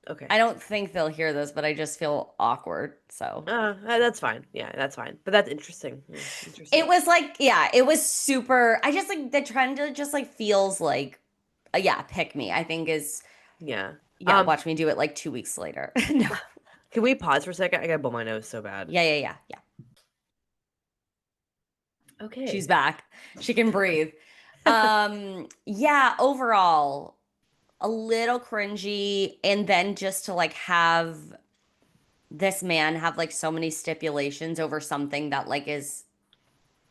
I Okay. don't think they'll hear this, but I just feel awkward. So That's fine. Yeah, that's fine. But that's interesting. it Interesting. was like, yeah, it was super. I just like the trend just like feels like, yeah, pick me, I think is, Yeah. yeah, watch me do it like 2 weeks later. No. Can we pause for a second? I gotta blow my nose so bad. Yeah, yeah, yeah, yeah. She's Okay. back. She can breathe. Yeah, overall, a little cringy. And then just to like have this man have like so many stipulations over something that like is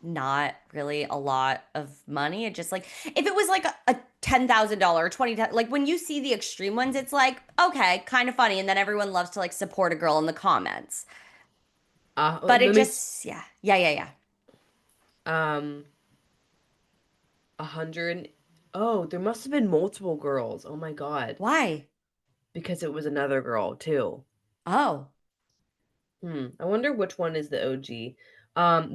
not really a lot of money. It just like if it was like a $10,000 or 20, like when you see the extreme ones, it's like, okay, kind of funny. And then everyone loves to like support a girl in the comments. But it Let me just, yeah, yeah, yeah, yeah. um 100. Oh, there must have been multiple girls. Oh my God. Why? Because it was another girl too. Oh. I wonder which one is the OG.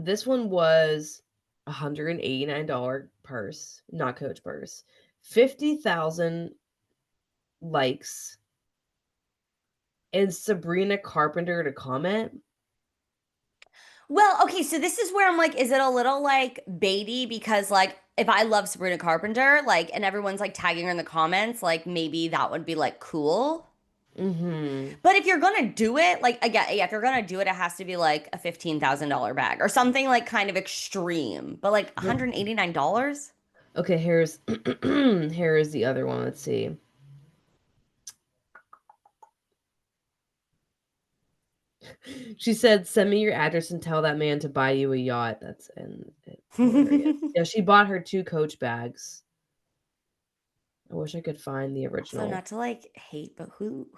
This one was $189 purse, not Coach purse. 50,000 likes and Sabrina Carpenter to comment. Well, okay, so this is where I'm like, is it a little like baity? Because like if I love Sabrina Carpenter, like and everyone's like tagging her in the comments, like maybe that would be like cool. Mm-hmm. But if you're gonna do it, like again, yeah, if you're gonna do it, it has to be like a $15,000 bag or something like kind of extreme. But like $189? Okay, here's here is the other one. Let's see. She said, "Send me your address and tell that man to buy you a yacht." Hilarious. Yeah, she bought her 2 Coach bags. I wish I could find the Also, original. not to like hate, but who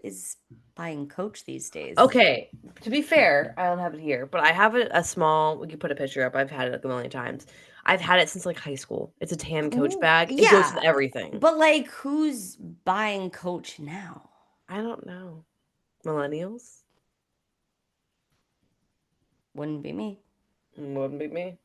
is buying Coach these days? Okay, to be fair, I don't have it here, but I have a small. We could put a picture up. I've had it like a million times. I've had it since like high school. It's a tan Coach Who? bag. It goes with Yeah, everything. but like who's buying Coach now? I don't know. Millennials? Wouldn't be me. Wouldn't be me.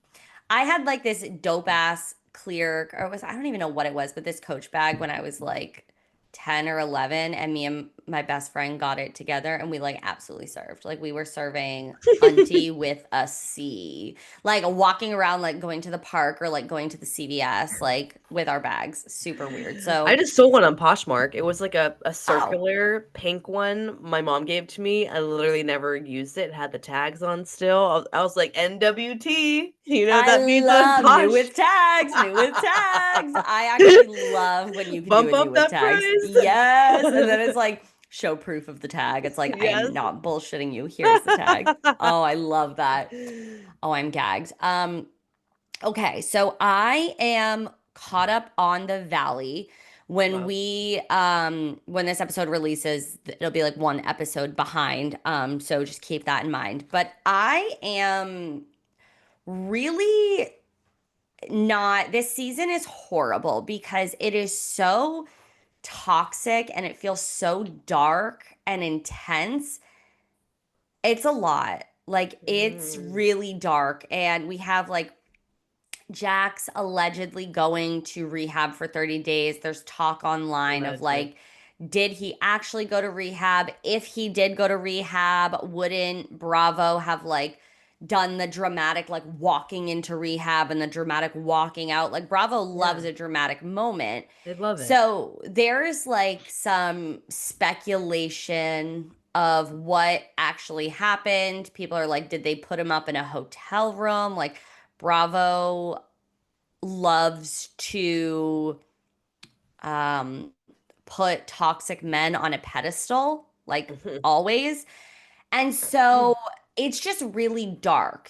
I had like this dope ass clear, or it was, I don't even know what it was, but this Coach bag when I was like 10 or 11, and me and my best friend got it together and we like absolutely served. Like we were serving auntie with a C, like walking around, like going to the park or like going to the CVS, like with our bags. Super weird. I So, just sold one on Poshmark. It was like a oh, circular pink one my mom gave to me. I literally never used it. It had the tags on still. I was like, NWT. You know what I that means on love new Posh? with tags, new with tags. I actually love when you can do Bump a new up with that tags. price. Yes. And then it's like show proof of the tag. It's like, I am Yes. not bullshitting you. Here's the tag. Oh, I love that. Oh, I'm gagged. Okay, so I am caught up on the Valley. Wow. When this episode releases, it'll be like one episode behind. So just keep that in mind. But I am really not, this season is horrible because it is so toxic and it feels so dark and intense. It's a lot. Like it's Mm, really dark and we have like Jack's allegedly going to rehab for 30 days. There's talk online of alleged. like, did he actually go to rehab? If he did go to rehab, wouldn't Bravo have like done the dramatic like walking into rehab and the dramatic walking out? Like Bravo loves Yeah, a dramatic moment. they love it. So there's like some speculation of what actually happened. People are like, did they put him up in a hotel room? Like Bravo loves to um, put toxic men on a pedestal, like always. And so it's just really dark.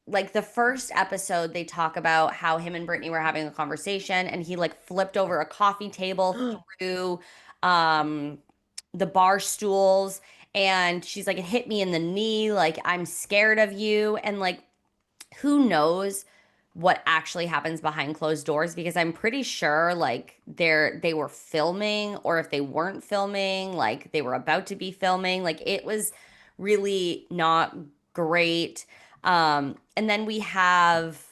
Like the first episode, they talk about how him and Brittany were having a conversation and he like flipped over a coffee table through um, the bar stools. And she's like, it hit me in the knee. Like, I'm scared of you. And like, who knows what actually happens behind closed doors because I'm pretty sure like they were filming or if they weren't filming like they were about to be filming like it was really not great. And then we have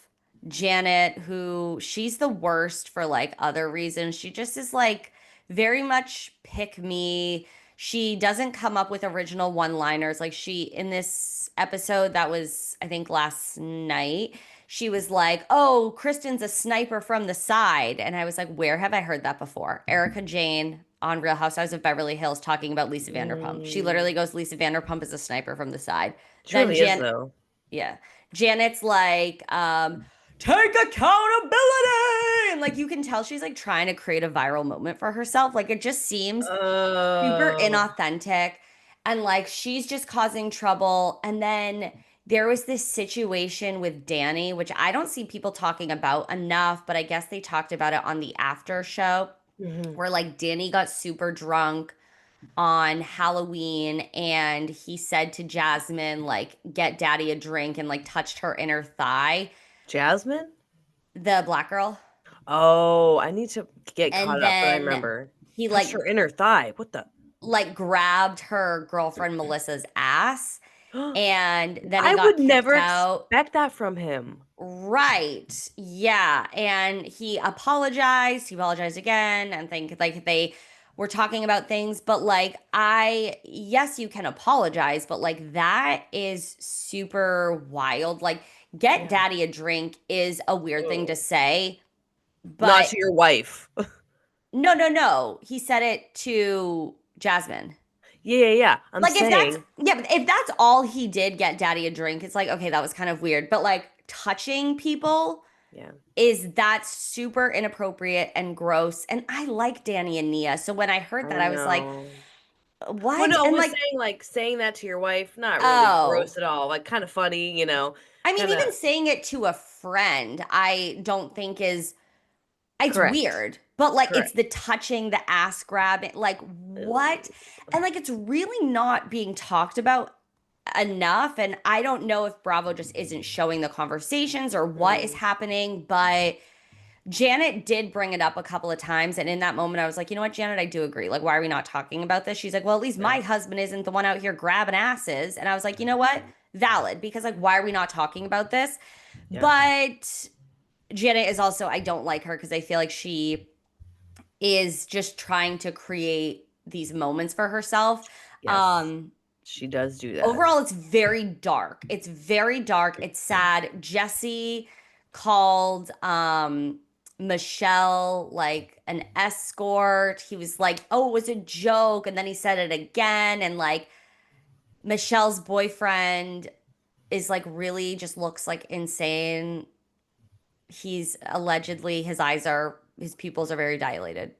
Janet who she's the worst for like other reasons. She just is like very much pick me. She doesn't come up with original one-liners. Like she in this episode that was I think last night, she was like, "Oh, Kristen's a sniper from the side." And I was like, "Where have I heard that before?" Erica Jane on Real Housewives of Beverly Hills talking about Lisa Vanderpump. She Mm, literally goes, "Lisa Vanderpump is a sniper from the side." she Then really is Jan though. yeah. Janet's like, take accountability. And like you can tell she's like trying to create a viral moment for herself. Like it just seems super Oh. inauthentic and like she's just causing trouble. And then there was this situation with Danny, which I don't see people talking about enough, but I guess they talked about it on the after show Mhm. where like Danny got super drunk on Halloween and he said to Jasmine like get daddy a drink and like touched her inner thigh. Jasmine? the black girl. Oh, I need to get And caught up, but I then remember. he Touched her inner thigh. What the? grabbed her girlfriend Melissa's ass, and then he I would got never kicked out. expect that from him. Right. Yeah. And he apologized. He apologized again. And think like they were talking about things. But like, yes, you can apologize, but like, that is super wild. Like, get Yeah. daddy a drink is a weird thing to Ugh. say. Not But to your wife. no, no, no. He said it to Jasmine. Yeah, yeah, yeah. I'm Like if that's saying. yeah, but if that's all he did, get daddy a drink, it's like, okay, that was kind of weird. But like touching people Yeah. is that's super inappropriate and gross. And I like Danny and Nia. So when I heard I that, I was like, know. Well, what? no, I And was like, saying like saying that to your wife, not really oh, gross at all. Like kind of funny, I mean, kind of even saying it to a friend, I don't think is it's correct. weird. But like it's Correct. the touching, the ass grabbing, like what? Ew. And like it's really not being talked about enough. And I don't know if Bravo just isn't showing the conversations or what is Mm, happening, but Janet did bring it up a couple of times. And in that moment, I was like, you know what, Janet, I do agree. Like, why are we not talking about this? She's like, well, at least yeah. my husband isn't the one out here grabbing asses. And I was like, you know what? Valid. Because, like, why are we not talking about this? Yeah. But Janet is also, I don't like her because I feel like she is just trying to create these moments for herself. Yes. Um, She does do that. Overall, it's very dark. It's very dark. It's sad. Jesse called Michelle like an escort. He was like, "Oh, it was a joke," and then he said it again. And like Michelle's boyfriend is like really just looks like insane. He's allegedly his pupils are very dilated.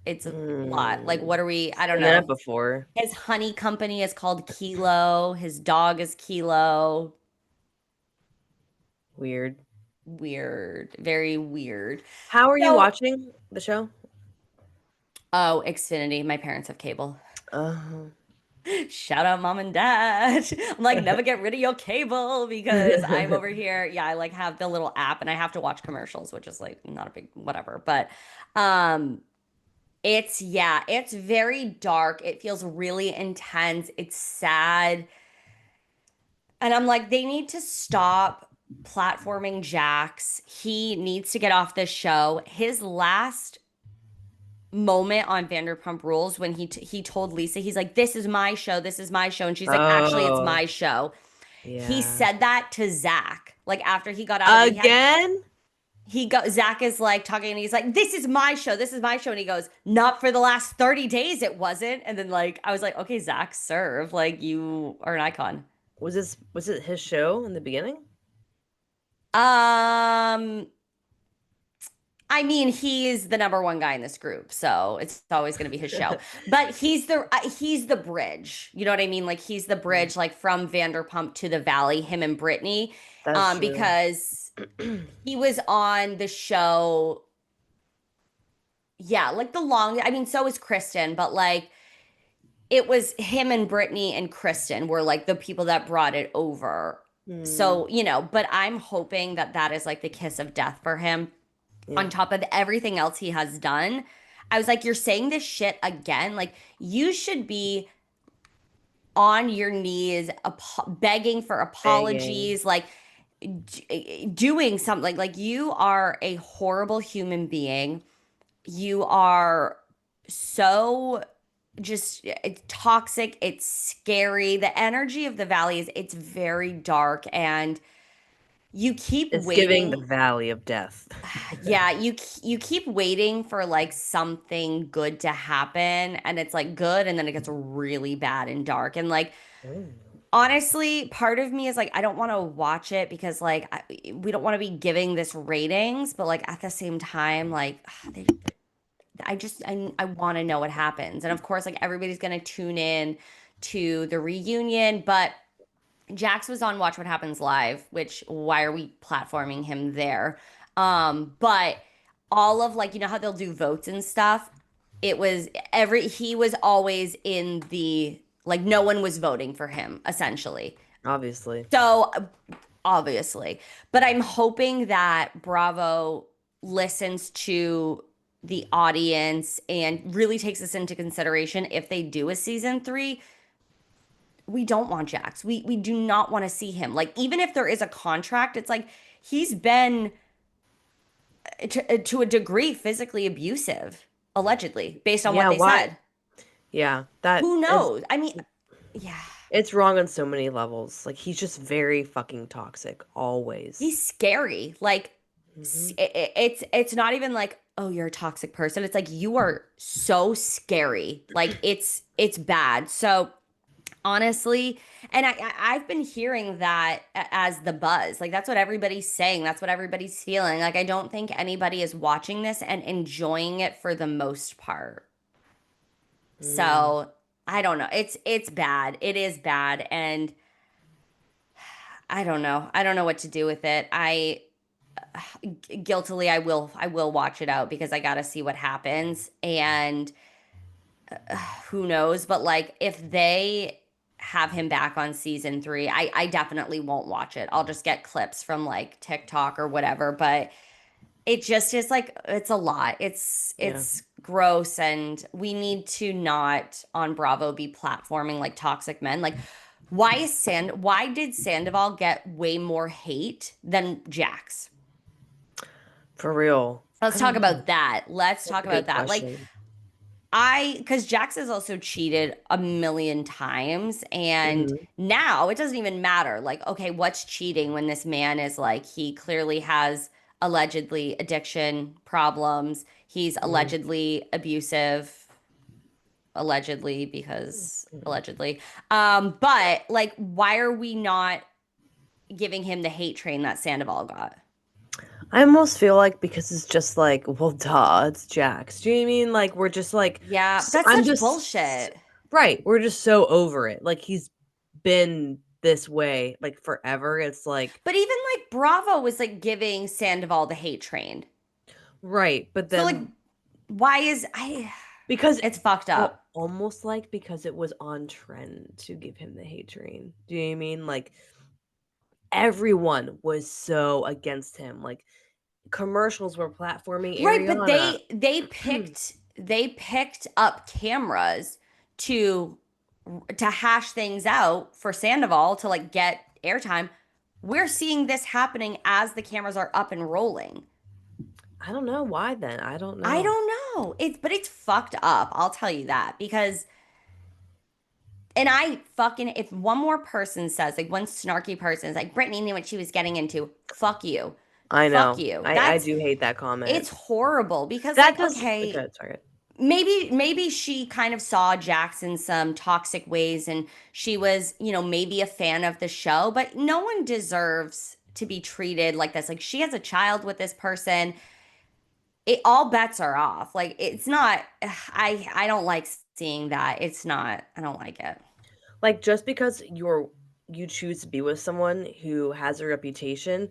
It's a lot. Like, what Mm. are we? I don't Seen know. that before. His honey company is called Kilo. His dog is Kilo. Weird. Weird. Very weird. How are you So, watching the show? oh, Xfinity. My parents have cable. Uh, Shout out mom and dad. I'm like, never get rid of your cable because I'm over here. Yeah, I like have the little app and I have to watch commercials, which is like not a big whatever. But um it's very dark. It feels really intense. It's sad. And I'm like, they need to stop platforming Jax. He needs to get off this show. His last moment on Vanderpump Rules when he told Lisa, he's like, "This is my show. This is my show," and she's like, "Actually, it's oh, my show." He yeah. said that to Zach, like after he got out of Again? Zach is like talking and he's like, "This is my show. This is my show," and he goes, "Not for the last 30 days, it wasn't." And then like I was like, "Okay, Zach, serve. Like you are an icon." Was it his show in the beginning? Um, I mean, he's the number one guy in this group, so it's always going to be his show. But he's the bridge. You know what I mean? Like he's the Yeah, bridge, like from Vanderpump to the Valley. Him and Brittany, that's true. because he was on the show. Yeah, like the long. I mean, so is Kristen, but like it was him and Brittany and Kristen were like the people that brought it over. Hmm, So but I'm hoping that that is like the kiss of death for him yeah. on top of everything else he has done. I was like, you're saying this shit again? Like, you should be on your knees, begging for Begging. apologies, like doing something. Like, you are a horrible human being. You are so just it's toxic. It's scary. The energy of the valley is it's very dark and you keep It's giving the waiting. valley of death. Yeah, you keep waiting for like something good to happen and it's like good and then it gets really bad and dark and like Mm. honestly, part of me is like I don't want to watch it because like we don't want to be giving this ratings, but like at the same time like I want to know what happens. And of course like everybody's going to tune in to the reunion, but Jax was on Watch What Happens Live, which why are we platforming him there? But all of like, you know how they'll do votes and stuff? It was he was always in the like no one was voting for him essentially. Obviously. So obviously. But I'm hoping that Bravo listens to the audience and really takes this into consideration if they do a season 3. We don't want Jax. We do not want to see him. Like even if there is a contract, it's like he's been to a degree physically abusive, allegedly, based on what Yeah, they why? said. Yeah, that Who is knows? I mean, yeah. it's wrong on so many levels. Like he's just very fucking toxic always. He's scary. Like Hmm. it's not even like, oh, you're a toxic person. It's like you are so scary. Like it's bad. So honestly, and I've been hearing that as the buzz. Like that's what everybody's saying. That's what everybody's feeling. Like I don't think anybody is watching this and enjoying it for the most part. Mm, So I don't know. It's bad. It is bad, and I don't know. I don't know what to do with it. I guiltily I will watch it out because I got to see what happens, and who knows, but like if they have him back on season 3, I definitely won't watch it. I'll just get clips from like TikTok or whatever, but it just is like it's a lot. yeah. It's gross, and we need to not on Bravo be platforming like toxic men. Like why did Sandoval get way more hate than Jax? For real. I Let's talk don't know. about that. Let's That's talk a about good that. Like question. because Jax has also cheated a million times, and Hmm. now it doesn't even matter. Like, okay, what's cheating when this man is like, he clearly has allegedly addiction problems. He's Hmm. allegedly abusive, allegedly, because Hmm. allegedly. But like, why are we not giving him the hate train that Sandoval got? I almost feel like because it's just like, well, duh, it's Jax. Do you know what I mean? Like we're just like, Yeah, but that's I'm such just bullshit. right. We're just so over it. Like he's been this way like forever. It's like But even like Bravo was like giving Sandoval the hate train. right, but So like then why is I because it's fucked up. almost like because it was on trend to give him the hate train. Do you know what I mean? Like everyone was so against him. Like commercials were platforming Right, but Ariana. they picked up cameras to to hash things out for Sandoval to like get airtime. We're seeing this happening as the cameras are up and rolling. I don't know why then. I don't I know. don't know. It's fucked up. I'll tell you that because and I fucking if one more person says like one snarky person is like Brittany knew what she was getting into. Fuck you. I Fuck know. you. I That's do hate that comment. it's horrible because That like does okay, okay, sorry. maybe she kind of saw Jax in some toxic ways and she was, maybe a fan of the show, but no one deserves to be treated like this. Like she has a child with this person. It all bets are off. Like it's not I don't like seeing that. It's not. I don't like it. Like just because you choose to be with someone who has a reputation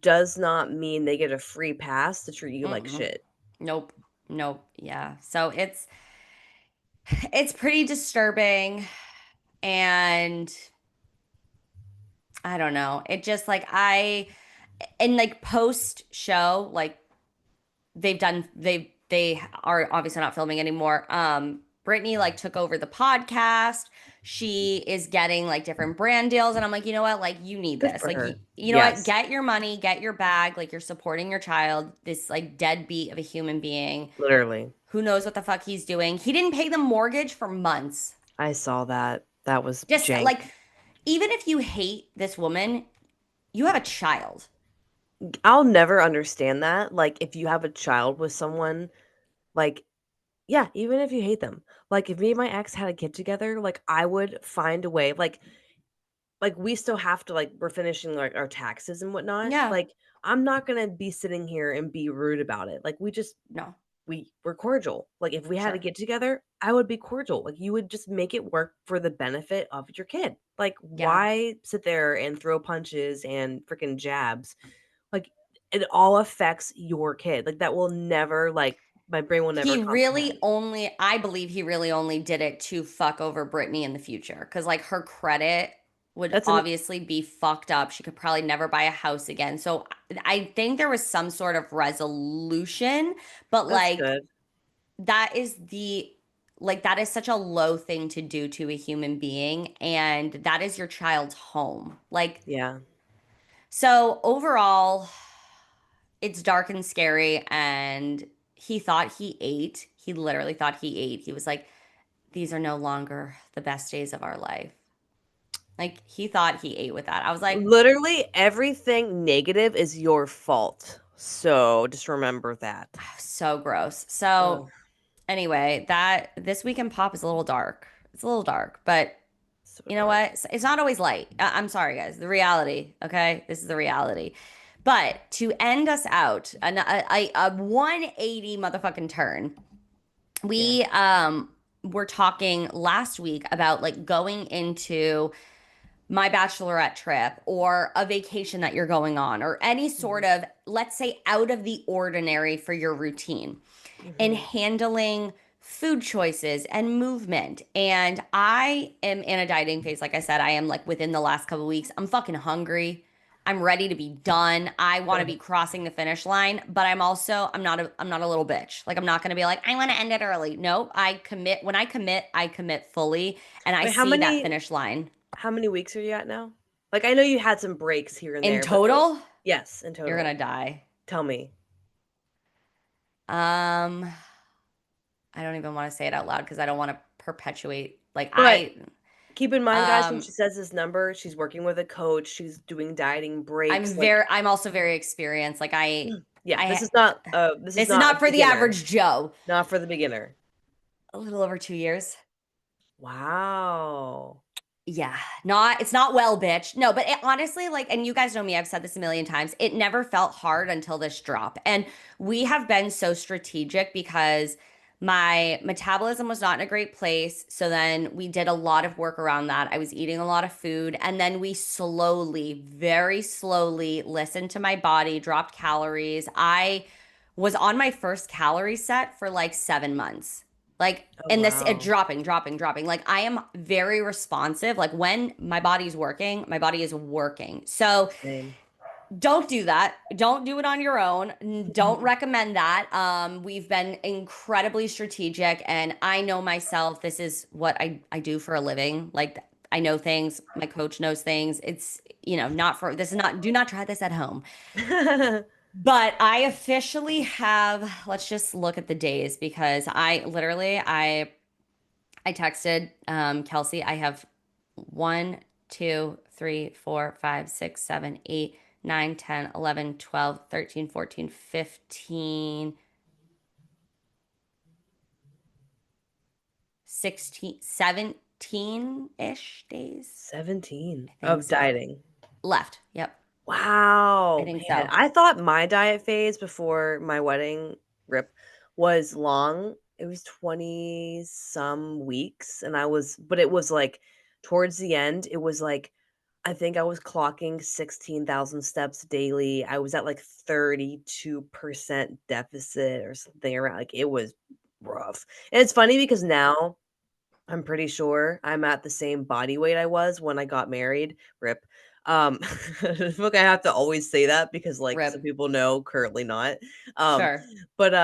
does not mean they get a free pass to treat you like Mm-mm. shit. Nope. Nope. Yeah. So it's pretty disturbing and I don't know. It just like I and like post show like they are obviously not filming anymore. Brittany like took over the podcast. She is getting like different brand deals and I'm like, you know what? Like you need Good this. for Like her. you know what? Yes, Get your money, get your bag. Like you're supporting your child, this like deadbeat of a human being. literally. Who knows what the fuck he's doing? He didn't pay the mortgage for months. I saw that. That was Just jank. like even if you hate this woman, you have a child. I'll never understand that. Like if you have a child with someone, like yeah, even if you hate them. Like if me and my ex had a kid together, like I would find a way. Like we still have to like we're finishing like our taxes and whatnot. Yeah. Like I'm not gonna be sitting here and be rude about it. Like No. we're cordial. Like if we had to Sure. get together, I would be cordial. Like you would just make it work for the benefit of your kid. Like Yeah. why sit there and throw punches and freaking jabs? Like it all affects your kid. Like that will never like my brain will never He really comprehend. only, I believe he really only did it to fuck over Britney in the future. Cause like her credit. would That's an obviously be fucked up. She could probably never buy a house again. So I think there was some sort of resolution, but that's like good. that is the like that is such a low thing to do to a human being, and that is your child's home. Like, Yeah. so overall, it's dark and scary, and he thought he ate. He literally thought he ate. He was like, these are no longer the best days of our life. Like, he thought he ate with that. I was like, Literally everything negative is your fault. So just remember that. so gross. Ugh, So anyway, that this week in pop is a little dark. It's a little dark, but so you know dark. what? It's not always light. I'm sorry, guys. The reality, okay? This is the reality. But to end us out, a 180 motherfucking turn. Yeah. We were talking last week about like going into my bachelorette trip or a vacation that you're going on or any sort Mhm. of, let's say, out of the ordinary for your routine and Mhm. handling food choices and movement. And I am in a dieting phase. Like I said, I am like within the last couple of weeks. I'm fucking hungry. I'm ready to be done. I want to be crossing the finish line, but I'm not a little bitch. Like I'm not going to be like I want to end it early. No, I commit. When I commit fully and I Wait, how see that many finish line. how many weeks are you at now? Like I know you had some breaks here and In there, but total, yes, in you're total. going to die. Tell me. Um I don't even want to say it out loud because I don't want to perpetuate like But I keep in mind, guys, when um she says this number, she's working with a coach, she's doing dieting breaks, I'm also very experienced. Like yeah, I this is this is not a not for the beginner. average Joe. Not for the beginner. A little over 2 years. Wow. Yeah, not it's not well, bitch. No, but honestly, like, and you guys know me, I've said this a million times. It never felt hard until this drop, and we have been so strategic because my metabolism was not in a great place. So then we did a lot of work around that. I was eating a lot of food, and then we slowly, very slowly listened to my body, dropped calories. I was on my first calorie set for like 7 months. Like, Oh, and this wow. dropping. Like, I am very responsive. Like, when my body's working, my body is working. So, Same. don't do that. Don't do it on your own. Don't recommend that. We've been incredibly strategic, and I know myself. This is what I do for a living. Like, I know things. My coach knows things. It's, not for this is not, do not try this at home. But I officially have, let's just look at the days because I texted Kelsey. I have 1, 2, 3, 4, 5, 6, 7, 8, 9, 10, 11, 12, 13, 14, 15, 16, 17-ish days. 17 I think of so. dieting. Left. Yep. I Wow, think man. so. I thought my diet phase before my wedding rip was long. It was 20 some weeks and but it was like towards the end, it was like I think I was clocking 16,000 steps daily. I was at like 32% deficit or something around like it was rough. And it's funny because now I'm pretty sure I'm at the same body weight I was when I got married. Rip. I feel like I have to always say that because, like, some Rip. people know, currently not. Um, Sure. but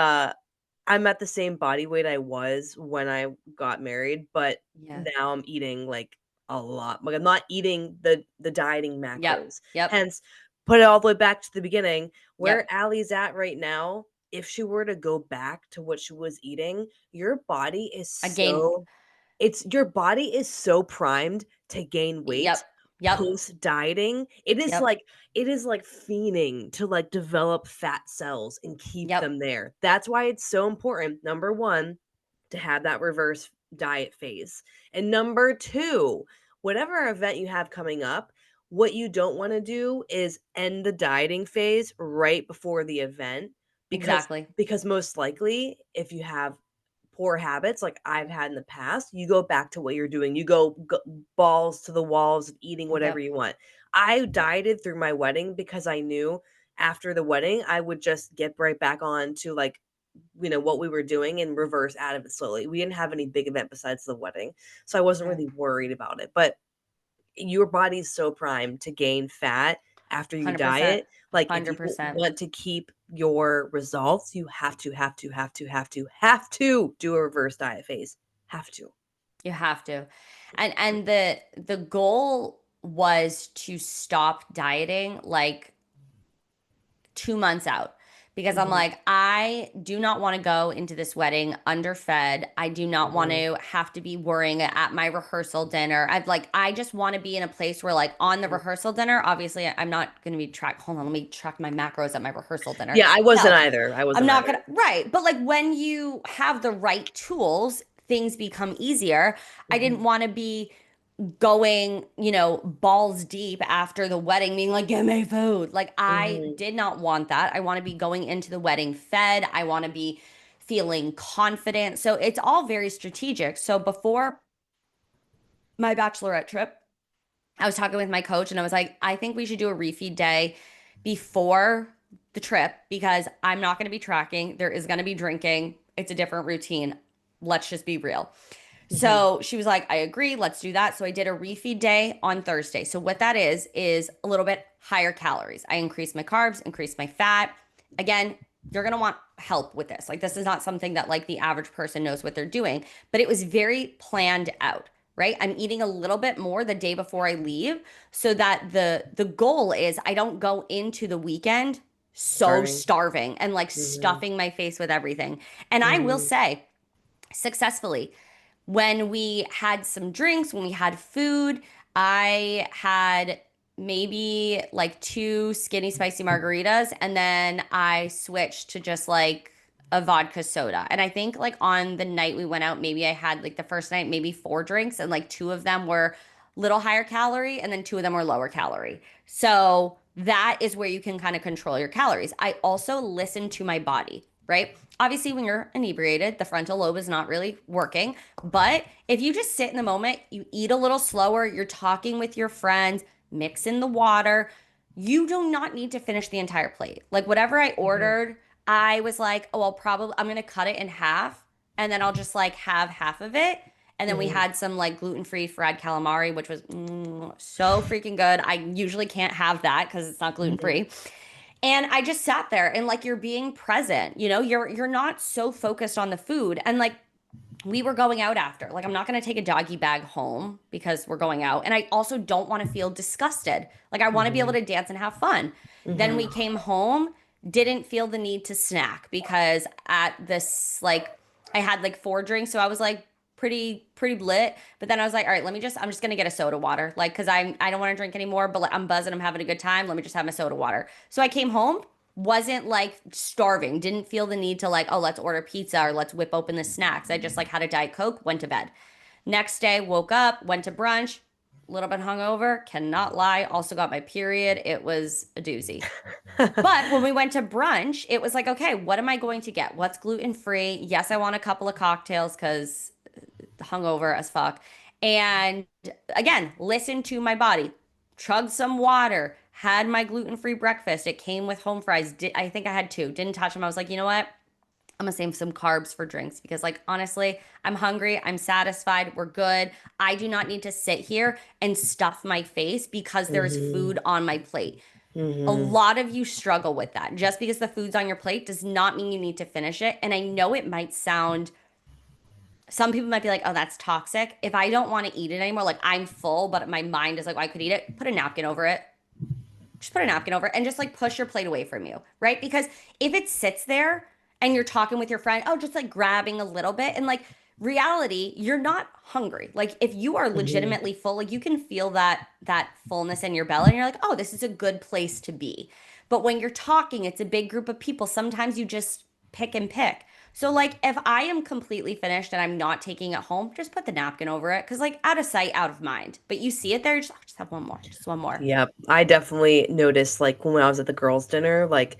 I'm at the same body weight I was when I got married, but Yeah. now I'm eating like a lot. Like I'm not eating the dieting Yep. macros. Yep. Hence, put it all the way back to the beginning. Where Yep. Allie's at right now, if she were to go back to what she was eating, your body is Again. so it's your body is so primed to gain weight Yep. Yep. post dieting. Yep. It is like fiending to like develop fat cells and keep Yep. them there. That's why it's so important. Number 1, to have that reverse diet phase. And number 2, whatever event you have coming up, what you don't want to do is end the dieting phase right before the event because Exactly. most likely if you have poor habits like I've had in the past, you go back to what you're doing. You go balls to the walls of eating whatever Yep. you want. I dieted through my wedding because I knew after the wedding I would just get right back on to like what we were doing and reverse out of it slowly. We didn't have any big event besides the wedding, so I wasn't Sure. really worried about it. But your body's so primed to gain fat after you 100%. diet. Like, if you 100%. want to keep your results, you have to do a reverse diet phase. Have to. You have to. And the goal was to stop dieting like 2 months out because I'm Mhm, like, I do not want to go into this wedding underfed. I do not want mhm, to have to be worrying at my rehearsal dinner. I just want to be in a place where, like, on the mhm. rehearsal dinner, obviously, I'm not going to be track. Hold on, let me track my macros at my rehearsal dinner. Yeah, I wasn't No, either. I I'm wasn't not either. gonna, right. But like when you have the right tools, things become easier. I didn't Mhm, want to be going, balls deep after the wedding, being like, give me food. Like, I mhm, did not want that. I want to be going into the wedding fed. I want to be feeling confident. So it's all very strategic. So before my bachelorette trip, I was talking with my coach and I was like, I think we should do a refeed day before the trip because I'm not going to be tracking. There is going to be drinking. It's a different routine. Let's just be real. mhm, So she was like, I agree, let's do that. So I did a refeed day on Thursday. So what that is a little bit higher calories. I increased my carbs, increased my fat. Again, you're going to want help with this. Like, this is not something that like the average person knows what they're doing, but it was very planned out, right? I'm eating a little bit more the day before I leave so that the goal is I don't go into the weekend so starving. starving and like Mhm, stuffing my face with everything. And I will mhm, say, successfully, when we had some drinks, when we had food, I had maybe like two skinny spicy margaritas, and then I switched to just like a vodka soda. And I think like on the night we went out, maybe I had like the first night, maybe four drinks, and like two of them were little higher calorie, and then two of them were lower calorie. So that is where you can kind of control your calories. I also listen to my body, right? Obviously, when you're inebriated, the frontal lobe is not really working. But if you just sit in the moment, you eat a little slower, you're talking with your friends, mix in the water, you do not need to finish the entire plate. Like whatever I mhm, ordered, I was like, oh, I'm going to cut it in half and then I'll just like have half of it. And then we mhm, had some like gluten-free fried calamari, which was so freaking good. I usually can't have that because it's not mhm, gluten-free. And I just sat there and like you're being present, you're not so focused on the food. And like we were going out after. Like I'm not going to take a doggy bag home because we're going out. And I also don't want to feel disgusted. Like I want to be able mhm, to dance and have fun. Then we mhm. came home, didn't feel the need to snack because at this like I had like four drinks, so I was like pretty lit. But then I was like, all right, I'm just gonna get a soda water, like because I don't want to drink anymore, but like, I'm buzzing, I'm having a good time. Let me just have my soda water. So I came home, wasn't like starving, didn't feel the need to like, oh, let's order pizza or let's whip open the snacks. I just like had a Diet Coke, went to bed. Next day, woke up, went to brunch, a little bit hungover, cannot lie. Also got my period. It was a doozy. But when we went to brunch, it was like, okay, what am I going to get? What's gluten free? Yes, I want a couple of cocktails because hungover as fuck. And again, listen to my body. Chugged some water, had my gluten free breakfast. It came with home fries. I think I had two. Didn't touch them. I was like, you know what? I'm gonna save some carbs for drinks because, like, honestly, I'm hungry. I'm satisfied. We're good. I do not need to sit here and stuff my face because there is Mhm, food on my plate. A mhm, lot of you struggle with that. Just because the food's on your plate does not mean you need to finish it. And I know it might sound, some people might be like, oh, that's toxic. If I don't want to eat it anymore, like I'm full, but my mind is like, well, I could eat it, put a napkin over it. Just put a napkin over it and just like push your plate away from you, right? Because if it sits there and you're talking with your friend, oh, just like grabbing a little bit and like reality, you're not hungry. Like if you are mhm. legitimately full, like you can feel that fullness in your belly and you're like, oh, this is a good place to be. But when you're talking, it's a big group of people. Sometimes you just pick and pick. So like if I am completely finished and I'm not taking it home, just put the napkin over it because like out of sight, out of mind. But you see it there, you're just, oh, just have one more, just one more. Yep, I definitely noticed, like, when I was at the girls' dinner, like,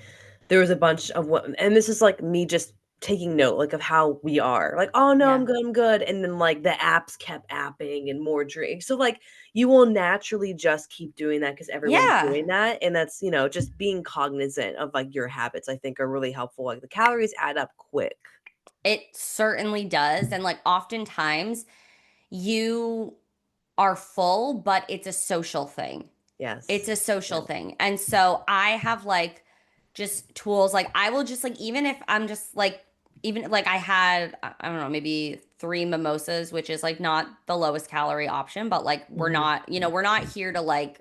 there was a bunch of what and this is, like, me just taking note, like, of how we are, like, "Oh, no, Yeah. I'm good," and then, like, the apps kept apping and more drinks, so, like, you will naturally just keep doing that because everyone's Yeah. doing that, and that's, just being cognizant of, like, your habits, I think, are really helpful, like, the calories add up quick. It certainly does. And like oftentimes you are full, but it's a social thing. It's Yes. a social Yes. thing. And so I have like just tools. Like I will just like, even if I'm just like, even like I had, I don't know, maybe three mimosas, which is like not the lowest calorie option, but like we're Mhm. not, we're not here to like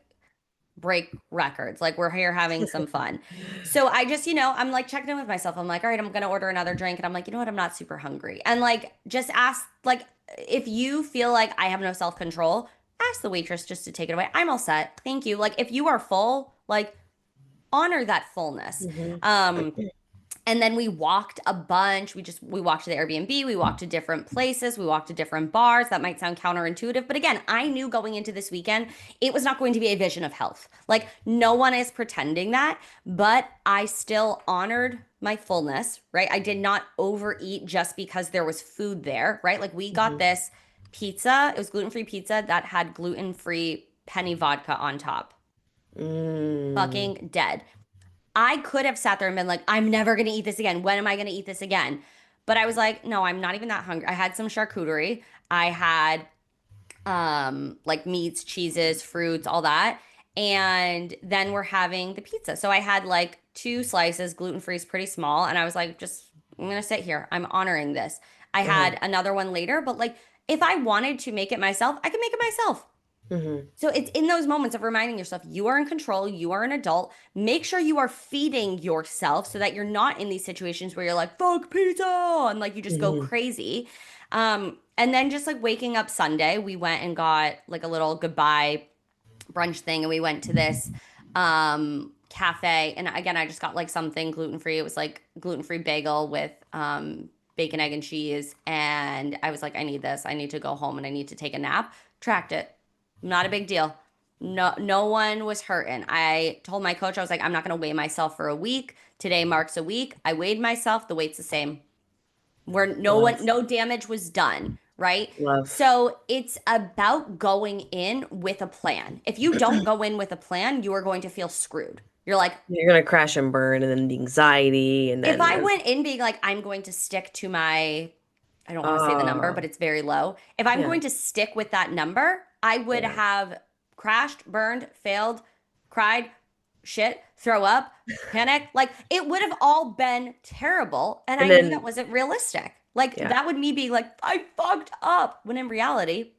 break records. Like we're here having some fun. So I just, I'm like checking in with myself. I'm like, all right, I'm gonna order another drink. And I'm like, you know what? I'm not super hungry. And like just ask, like, if you feel like I have no self-control, ask the waitress just to take it away. I'm all set. Thank you. Like if you are full, like honor that fullness. Mhm. And then we walked a bunch. We walked to the Airbnb, we walked to different places, we walked to different bars. That might sound counterintuitive, but again, I knew going into this weekend it was not going to be a vision of health. Like no one is pretending that, but I still honored my fullness, right? I did not overeat just because there was food there, right? Like we got Mhm. this pizza, it was gluten-free pizza that had gluten-free penny vodka on top. Mm. Fucking dead. I could have sat there and been like, I'm never going to eat this again. When am I going to eat this again? But I was like, no, I'm not even that hungry. I had some charcuterie. I had like meats, cheeses, fruits, all that. And then we're having the pizza. So I had like two slices, gluten-free is pretty small, and I was like, just I'm going to sit here. I'm honoring this. I Uh-huh. had another one later, but like if I wanted to make it myself, I could make it myself. Mhm. So it's in those moments of reminding yourself you are in control, you are an adult. Make sure you are feeding yourself so that you're not in these situations where you're like, fuck pizza, and like you just go Mhm. crazy. And then just like waking up Sunday, we went and got like a little goodbye brunch thing and we went to this cafe. And again, I just got like something gluten free. It was like gluten free bagel with bacon, egg, and cheese. And I was like, I need this. I need to go home and I need to take a nap. Tracked it. Not a big deal. No one was hurting. I told my coach, I was like, I'm not going to weigh myself for a week. Today marks a week. I weighed myself. The weight's the same. Where Love. no damage was done, right? Love. So it's about going in with a plan. If you don't go in with a plan, you are going to feel screwed. You're like, You're gonna crash and burn, and then the anxiety, and if then I went in being like, I'm going to stick to my, I don't want to say the number, uh but it's very low. If I'm yeah, going to stick with that number, I would yeah. have crashed, burned, failed, cried, shit, throw up, panic. Like it would have all been terrible. And And I knew that then wasn't realistic. Like yeah. that would me being like, I fucked up. When in reality,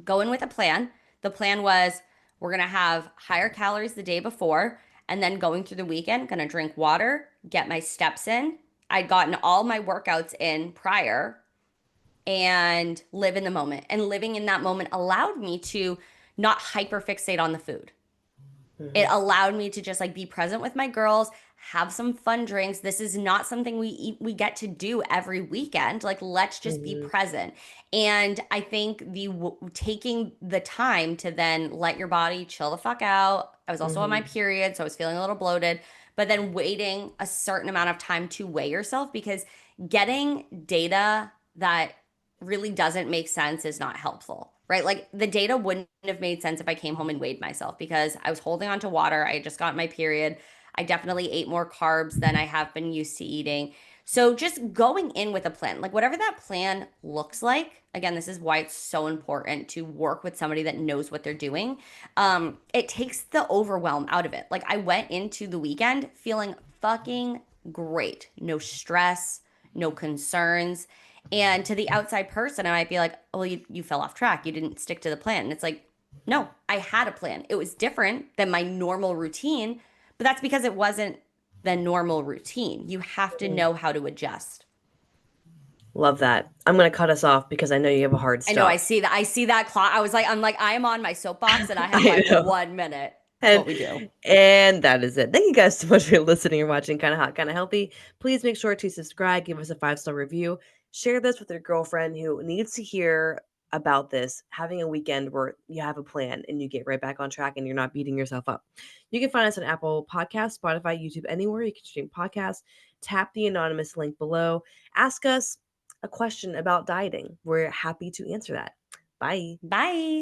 go in with a plan. The plan was we're going to have higher calories the day before. And then going through the weekend, going to drink water, get my steps in. I'd gotten all my workouts in prior and live in the moment. And living in that moment allowed me to not hyperfixate on the food. It Mhm. allowed me to just like be present with my girls, have some fun drinks. This is not something we get to do every weekend. Like let's just be Mhm. present. And I think taking the time to then let your body chill the fuck out. I was also on my Mhm. period, so I was feeling a little bloated, but then waiting a certain amount of time to weigh yourself because getting data that really doesn't make sense is not helpful, right? Like the data wouldn't have made sense if I came home and weighed myself because I was holding on to water. I had just got my period. I definitely ate more carbs than I have been used to eating. So just going in with a plan, like whatever that plan looks like. Again, this is why it's so important to work with somebody that knows what they're doing. It takes the overwhelm out of it. Like I went into the weekend feeling fucking great, no stress, no concerns. And to the outside person, I might be like, oh, you fell off track. You didn't stick to the plan. And it's like, no, I had a plan. It was different than my normal routine, but that's because it wasn't the normal routine. You have to Mhm. know how to adjust. Love that. I'm gonna cut us off because I know you have a hard I know I stop. see that. I see that clock. I'm like, I am on my soapbox and I have I like know. 1 minute. It's And what we do. and that is it. Thank you guys so much for listening and watching Kinda Hot, Kinda Healthy. Please make sure to subscribe, give us a 5-star review, share this with your girlfriend who needs to hear about this, having a weekend where you have a plan and you get right back on track and you're not beating yourself up. You can find us on Apple Podcasts, Spotify, YouTube, anywhere you can stream podcasts. Tap the anonymous link below. Ask us a question about dieting. We're happy to answer that. Bye. Bye.